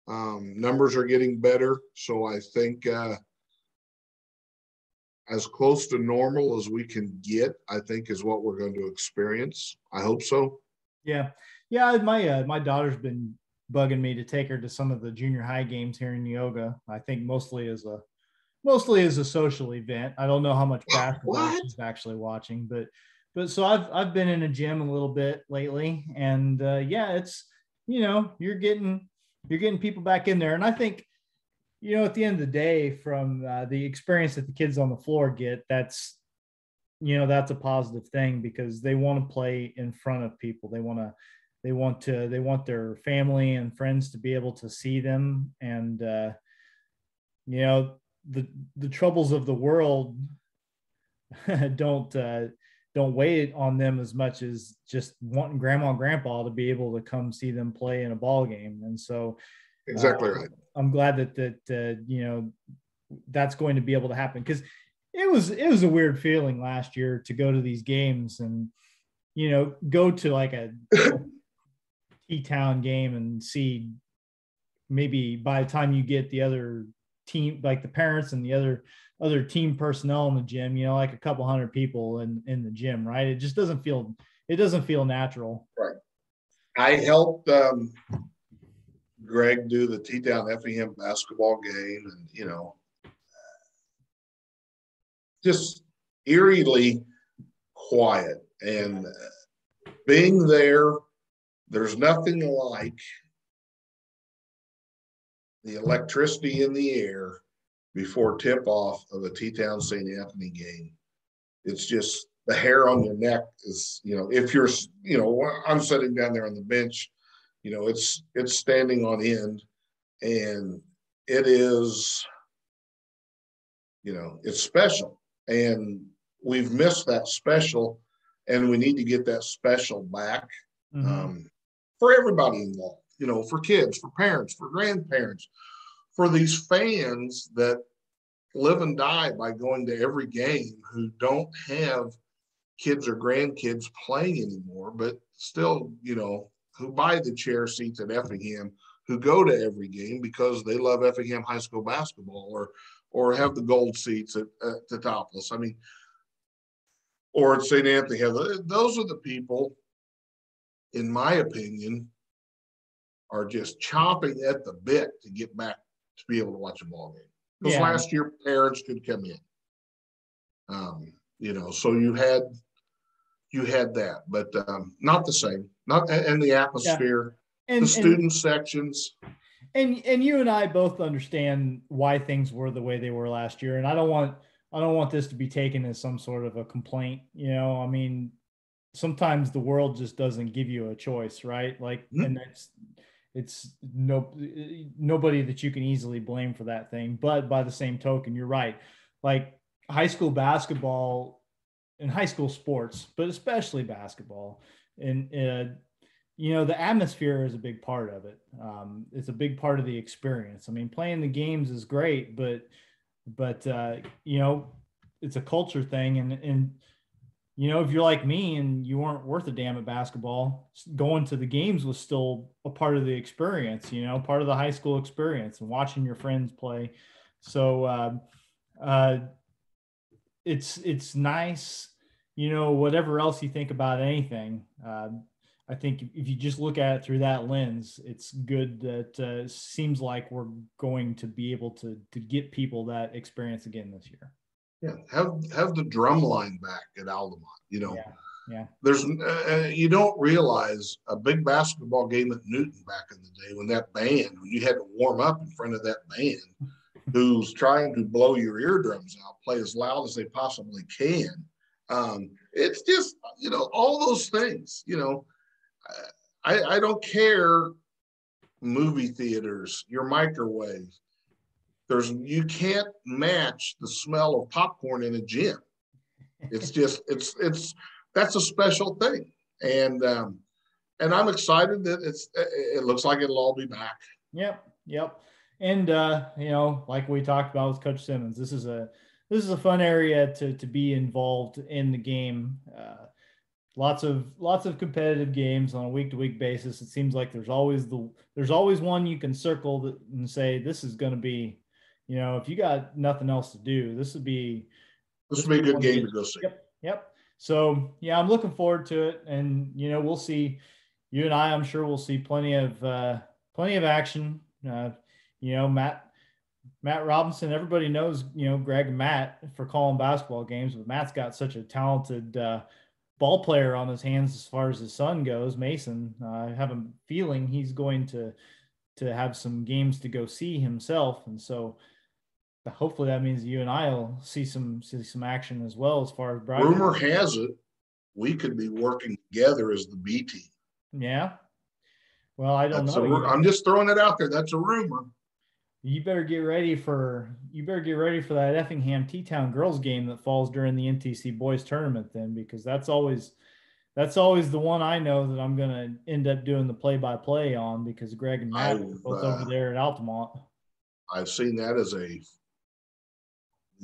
Numbers are getting better. So I think as close to normal as we can get, I think is what we're going to experience. I hope so. Yeah. My daughter's been bugging me to take her to some of the junior high games here in Neoga. I think mostly as a social event. I don't know how much basketball she's actually watching, but so I've been in a gym a little bit lately, and it's you're getting people back in there. And I think, at the end of the day, from the experience that the kids on the floor get, that's a positive thing, because they want to play in front of people. They want their family and friends to be able to see them. And, the troubles of the world don't weigh on them as much as just wanting grandma and grandpa to be able to come see them play in a ball game. And so exactly right. I'm glad that that's going to be able to happen, because it was a weird feeling last year to go to these games and, go to like a T-town game and see, maybe by the time you get the other team, like the parents and the other team personnel in the gym, like a couple hundred people in the gym, right? It just doesn't feel natural. Right. I helped Greg do the T-Town Effingham basketball game, and just eerily quiet. And being there, there's nothing like the electricity in the air before tip-off of a T-Town St. Anthony game. It's just the hair on your neck is, if you're, I'm sitting down there on the bench, it's standing on end, and it is, it's special. And we've missed that special, and we need to get that special back for everybody involved, for kids, for parents, for grandparents, for these fans that live and die by going to every game, who don't have kids or grandkids playing anymore, but still, who buy the chair seats at Effingham, who go to every game because they love Effingham High School basketball, or have the gold seats at the Topless. I mean, or at St. Anthony. Those are the people, in my opinion, are just chomping at the bit to get back to be able to watch a ball game. Because last year parents could come in. So you had that, but not the same. Not, and the atmosphere, and the student sections. And you and I both understand why things were the way they were last year. And I don't want this to be taken as some sort of a complaint. I mean, sometimes the world just doesn't give you a choice, right? Like, and it's nobody that you can easily blame for that thing. But by the same token, you're right. Like high school basketball and high school sports, but especially basketball, and the atmosphere is a big part of it. It's a big part of the experience. I mean, playing the games is great, but it's a culture thing. And if you're like me and you weren't worth a damn at basketball, going to the games was still a part of the experience, part of the high school experience, and watching your friends play. So it's nice, whatever else you think about anything. I think if you just look at it through that lens, it's good that seems like we're going to be able to get people that experience again this year. Yeah, have the drum line back at Altamont. Yeah. There's you don't realize a big basketball game at Newton back in the day, when you had to warm up in front of that band who's trying to blow your eardrums out, play as loud as they possibly can. It's just, all those things, I don't care. Movie theaters, your microwave, you can't match the smell of popcorn in a gym. It's just, that's a special thing. And I'm excited that it looks like it'll all be back. Yep. And, like we talked about with Coach Simmons, this is a fun area to be involved in the game. Lots of competitive games on a week-to-week basis. It seems like there's always one you can circle and say, this is going to be, if you got nothing else to do, this would be a good game to go see. Yep. So yeah, I'm looking forward to it, and we'll see. You and I'm sure we'll see plenty of action. Matt Robinson, everybody knows, Greg and Matt for calling basketball games, but Matt's got such a talented ball player on his hands as far as his son goes, Mason. I have a feeling he's going to have some games to go see himself, and so hopefully that means you and I will see some action as well. As far as rumor has it, we could be working together as the B team. Yeah. Well, I don't know. I'm just throwing it out there. That's a rumor. You better get ready for that Effingham T-Town girls game that falls during the NTC boys tournament then, because that's always the one I know that I'm going to end up doing the play-by-play on, because Greg and Matt are both over there at Altamont. I've seen that as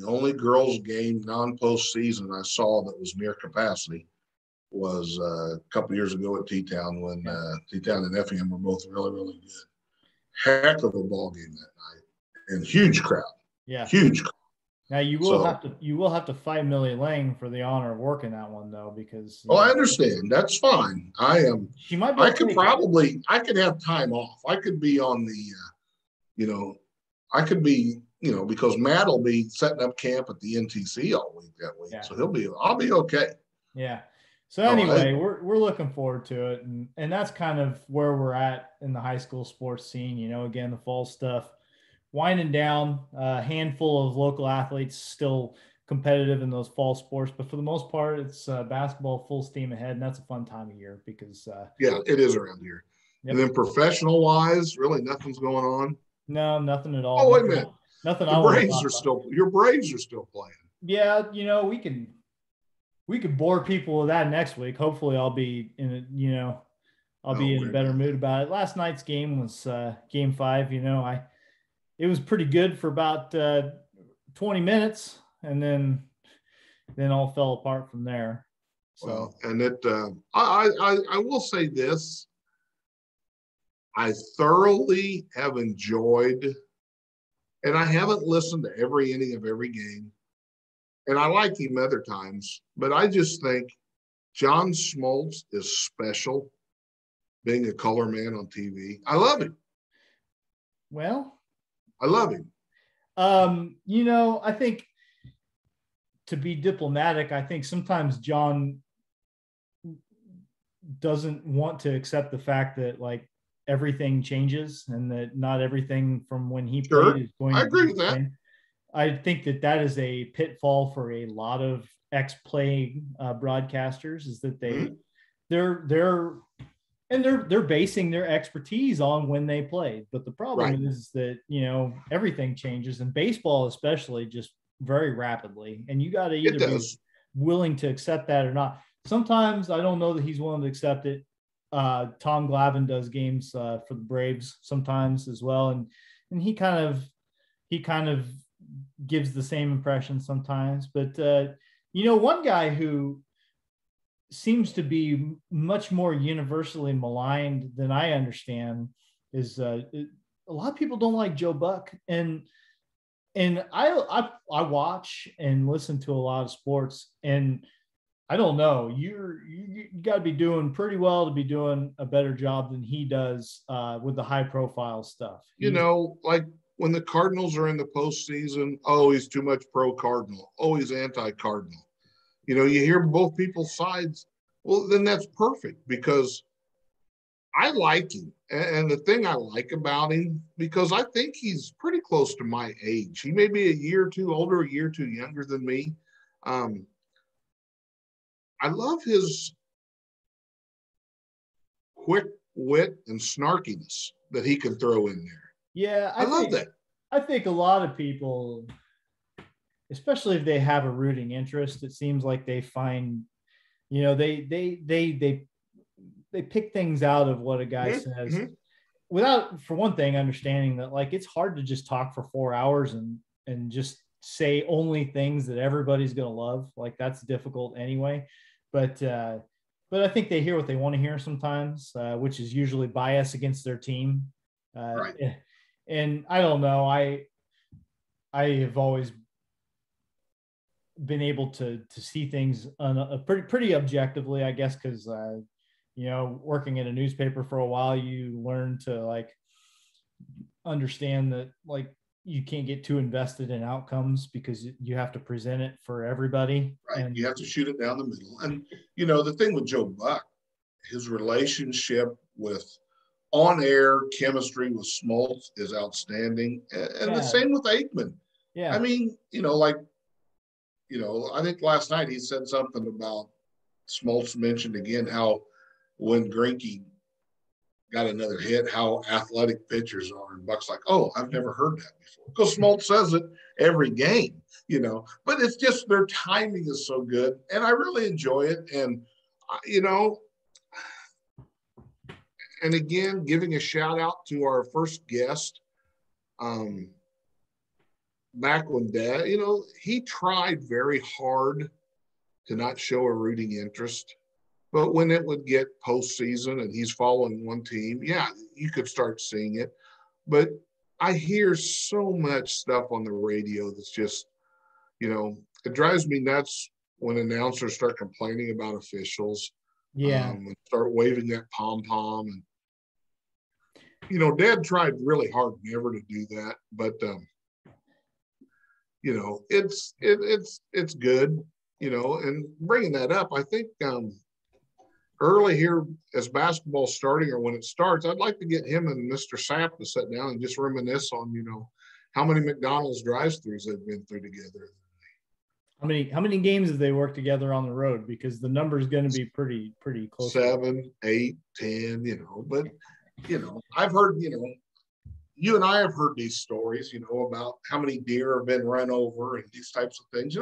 The only girls game non-postseason I saw that was near capacity was a couple years ago at T-Town when T-Town and Effingham were both really, really good. Heck of a ball game that night, and huge crowd. Yeah, huge crowd. Now you will have to fight Millie Lang for the honor of working that one though, because I understand. That's fine. She might be. I could have time off. I could be on the, I could be, because Matt will be setting up camp at the NTC all week that week, so I'll be okay. Yeah. So anyway, we're looking forward to it, and that's kind of where we're at in the high school sports scene. Again, the fall stuff winding down, a handful of local athletes still competitive in those fall sports, but for the most part, it's basketball full steam ahead, and that's a fun time of year because it is around here. Yep. And then professional wise, really nothing's going on. No, nothing at all. Oh, wait a minute. Nothing. Your Braves are still playing. Yeah, we could bore people with that next week. Hopefully, I'll be in a better mood about it. Last night's game was game 5. It was pretty good for about 20 minutes, and then all fell apart from there. So, and I will say this: I thoroughly have enjoyed, and I haven't listened to every inning of every game, and I like him other times, but I just think John Smoltz is special, being a color man on TV. I love him. Well, I love him. I think, to be diplomatic, I think sometimes John doesn't want to accept the fact that everything changes and that not everything from when he played is going to be. I agree with that. I think that is a pitfall for a lot of ex-play broadcasters, is that they're basing their expertise on when they played. But the problem is that, everything changes, and baseball especially, just very rapidly. And you got to either be willing to accept that or not. Sometimes I don't know that he's willing to accept it. Tom Glavine does games for the Braves sometimes as well. And he kind of gives the same impression sometimes. But, one guy who seems to be much more universally maligned than I understand is a lot of people don't like Joe Buck. And I watch and listen to a lot of sports, and I don't know, you got to be doing pretty well to be doing a better job than he does with the high profile stuff. Like when the Cardinals are in the postseason, oh, he's too much pro Cardinal. Oh, he's anti-Cardinal. You hear both people's sides. Well, then that's perfect, because I like him. And the thing I like about him, because I think he's pretty close to my age. He may be a year or two older, a year or two younger than me. I love his quick wit and snarkiness that he can throw in there. Yeah, I love that. I think a lot of people, especially if they have a rooting interest, it seems like they find, they pick things out of what a guy says without, for one thing, understanding that it's hard to just talk for 4 hours and just say only things that everybody's going to love. That's difficult anyway. But I think they hear what they want to hear sometimes, which is usually bias against their team. Right. And I don't know. I have always been able to see things pretty objectively, I guess, because working in a newspaper for a while, you learn to understand that you can't get too invested in outcomes because you have to present it for everybody. Right. And you have to shoot it down the middle. And the thing with Joe Buck, his relationship with on-air chemistry with Smoltz is outstanding, and the same with Aikman. Yeah. I mean, I think last night he said something about, Smoltz mentioned again how when Greinke got another hit, how athletic pitchers are. And Buck's like, oh, I've never heard that before. Because Smoltz says it every game, But it's just their timing is so good. And I really enjoy it. And, and again, giving a shout out to our first guest. back when Dad, he tried very hard to not show a rooting interest. But when it would get postseason and he's following one team, yeah, you could start seeing it. But I hear so much stuff on the radio that's just, it drives me nuts when announcers start complaining about officials. Yeah. And start waving that pom-pom. And, Dad tried really hard never to do that. But, it's good, and bringing that up, I think early here as basketball's starting or when it starts, I'd like to get him and Mr. Sapp to sit down and just reminisce on, how many McDonald's drive-thrus they've been through together. How many games have they worked together on the road? Because the number is going to be pretty close. 7, 8, 10, but, I've heard, you and I have heard these stories, about how many deer have been run over and these types of things.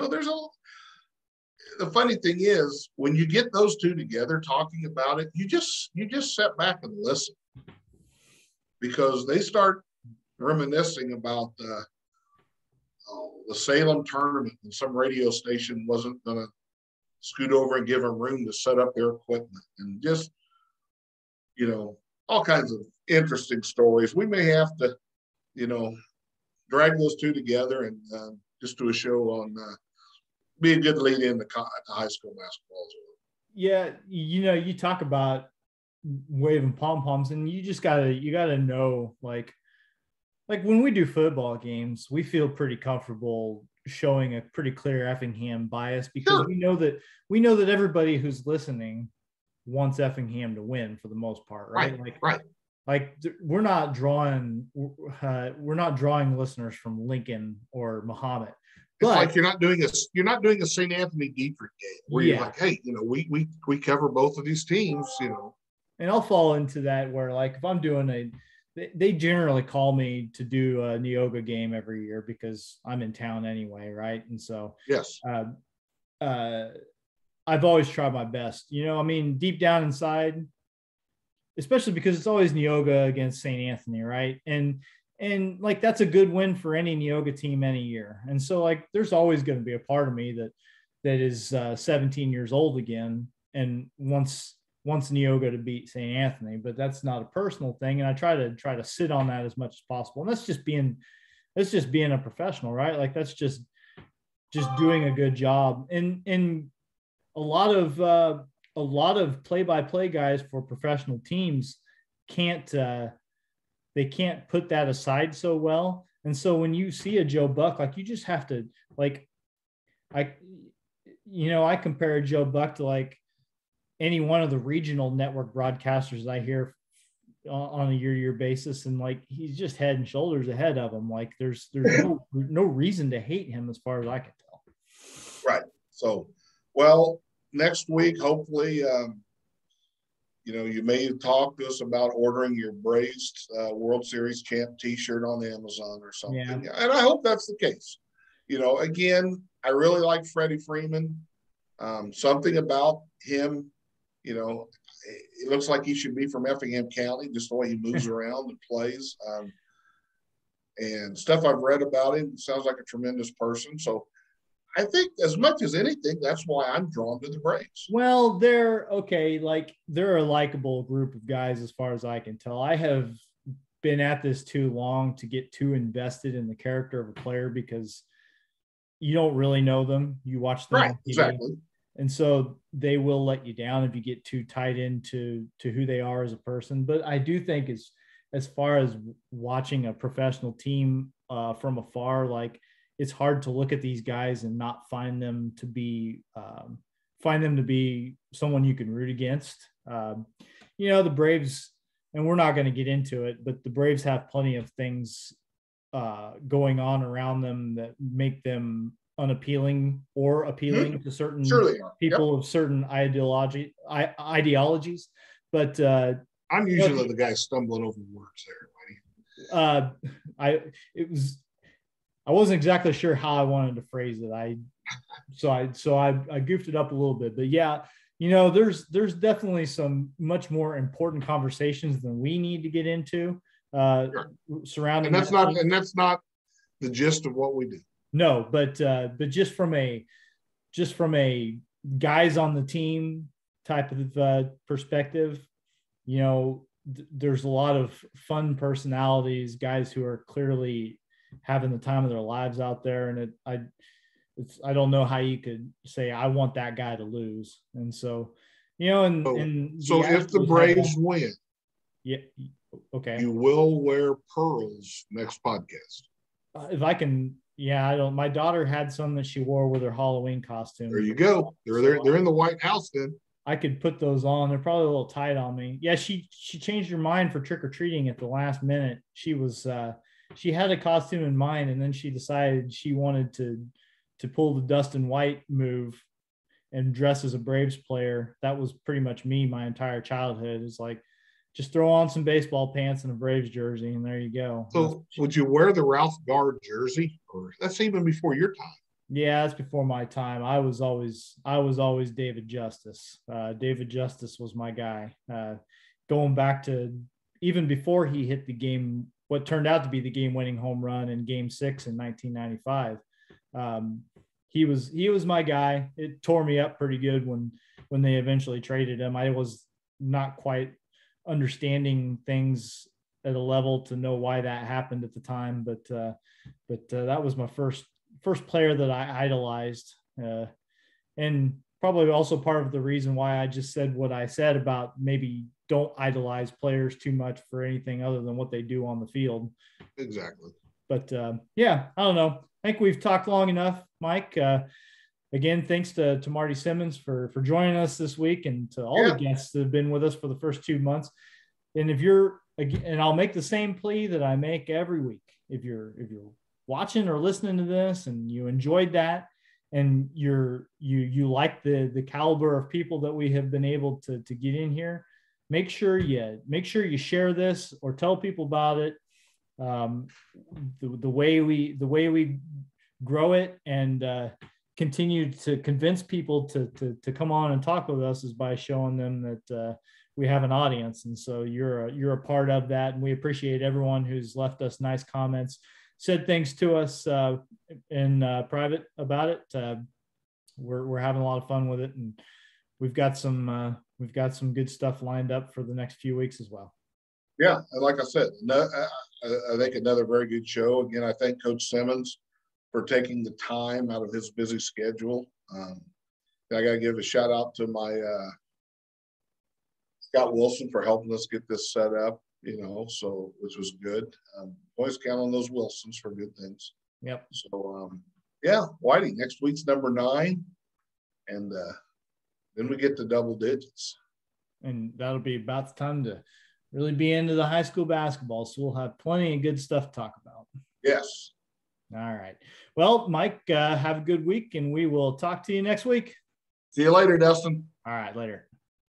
The funny thing is when you get those two together talking about it, you just sit back and listen, because they start reminiscing about the Salem tournament, and some radio station wasn't going to scoot over and give them room to set up their equipment, and just, all kinds of interesting stories. We may have to, drag those two together and just do a show on be a good lead in to high school basketball as well. Yeah, you talk about waving pom-poms, and you gotta know, like when we do football games, we feel pretty comfortable showing a pretty clear Effingham bias, because we know that everybody who's listening wants Effingham to win for the most part, right? Right. Like we're not drawing listeners from Lincoln or Muhammad. It's like you're not doing a St. Anthony Dietrich game where you're like, hey, we cover both of these teams, And I'll fall into that where, like, if I'm doing they generally call me to do a Neoga game every year because I'm in town anyway, right? And so yes, I've always tried my best. Deep down inside, especially because it's always Neoga against St. Anthony, right? And like that's a good win for any Neoga team any year. And so like there's always going to be a part of me that is 17 years old again and wants Neoga to beat St. Anthony, but that's not a personal thing. And I try to sit on that as much as possible. And that's just being a professional, right? Like that's just doing a good job. And a lot of play-by-play guys for professional teams can't put that aside so well. And so when you see a Joe Buck, like you just have to I compare Joe Buck to like any one of the regional network broadcasters I hear on a year-to-year basis. And like, he's just head and shoulders ahead of them. Like there's no reason to hate him as far as I can tell. Right. So, well, next week, hopefully, you may talk to us about ordering your Braves World Series champ T-shirt on Amazon or something. Yeah. And I hope that's the case. Again, I really like Freddie Freeman. Something about him, it looks like he should be from Effingham County, just the way he moves around and plays. And stuff I've read about him, sounds like a tremendous person. So I think as much as anything, that's why I'm drawn to the Braves. Well, they're a likable group of guys as far as I can tell. I have been at this too long to get too invested in the character of a player because you don't really know them. You watch them. Right, exactly. And so they will let you down if you get too tied into who they are as a person. But I do think as far as watching a professional team from afar, like it's hard to look at these guys and not find them to be someone you can root against. The Braves, and we're not going to get into it, but the Braves have plenty of things going on around them that make them unappealing or appealing to certain people of certain ideologies. But I'm usually the guy stumbling over words there, buddy. I wasn't exactly sure how I wanted to phrase it. I goofed it up a little bit, but yeah, there's definitely some much more important conversations than we need to get into surrounding. And that's not the gist of what we do. No, but just from a guys on the team type of perspective, you know, there's a lot of fun personalities, guys who are clearly having the time of their lives out there. And I don't know how you could say, I want that guy to lose. And so, you know, so if the Braves win, yeah. Okay. You will wear pearls next podcast. If I can, yeah, I don't. My daughter had some that she wore with her Halloween costume. There you go. They're in the White House then. I could put those on. They're probably a little tight on me. Yeah, she changed her mind for trick or treating at the last minute. She was she had a costume in mind, and then she decided she wanted to pull the Dustin White move and dress as a Braves player. That was pretty much me my entire childhood. It's like, just throw on some baseball pants and a Braves jersey, and there you go. So would you wear the Ralph Guard jersey? Or that's even before your time. Yeah, that's before my time. I was always David Justice. David Justice was my guy. Going back to even before he hit the game, what turned out to be the game-winning home run in Game 6 in 1995. He was my guy. It tore me up pretty good when they eventually traded him. I was not quite understanding things at a level to know why that happened at the time, but that was my first player that I idolized, and probably also part of the reason why I just said what I said about maybe don't idolize players too much for anything other than what they do on the field. Exactly. But yeah, I don't know. I think we've talked long enough, Mike. Again, thanks to Marty Simmons for joining us this week, and to all the guests that have been with us for the first 2 months. And and I'll make the same plea that I make every week. If you're watching or listening to this and you enjoyed that, and you like the caliber of people that we have been able to get in here, make sure you share this or tell people about it. The way we grow it and continue to convince people to come on and talk with us is by showing them that we have an audience. And so you're a part of that. And we appreciate everyone who's left us nice comments, said things to us in private about it. We're having a lot of fun with it, and we've got some good stuff lined up for the next few weeks as well. Yeah. And like I said, I think another very good show. Again, I thank Coach Simmons for taking the time out of his busy schedule. I got to give a shout out to my Scott Wilson for helping us get this set up, so which was good. Always count on those Wilsons for good things. Yep. So, Whitey, next week's number 9, and then we get to double digits. And that'll be about the time to really be into the high school basketball. So we'll have plenty of good stuff to talk about. Yes. All right. Well, Mike, have a good week, and we will talk to you next week. See you later, Dustin. All right, later.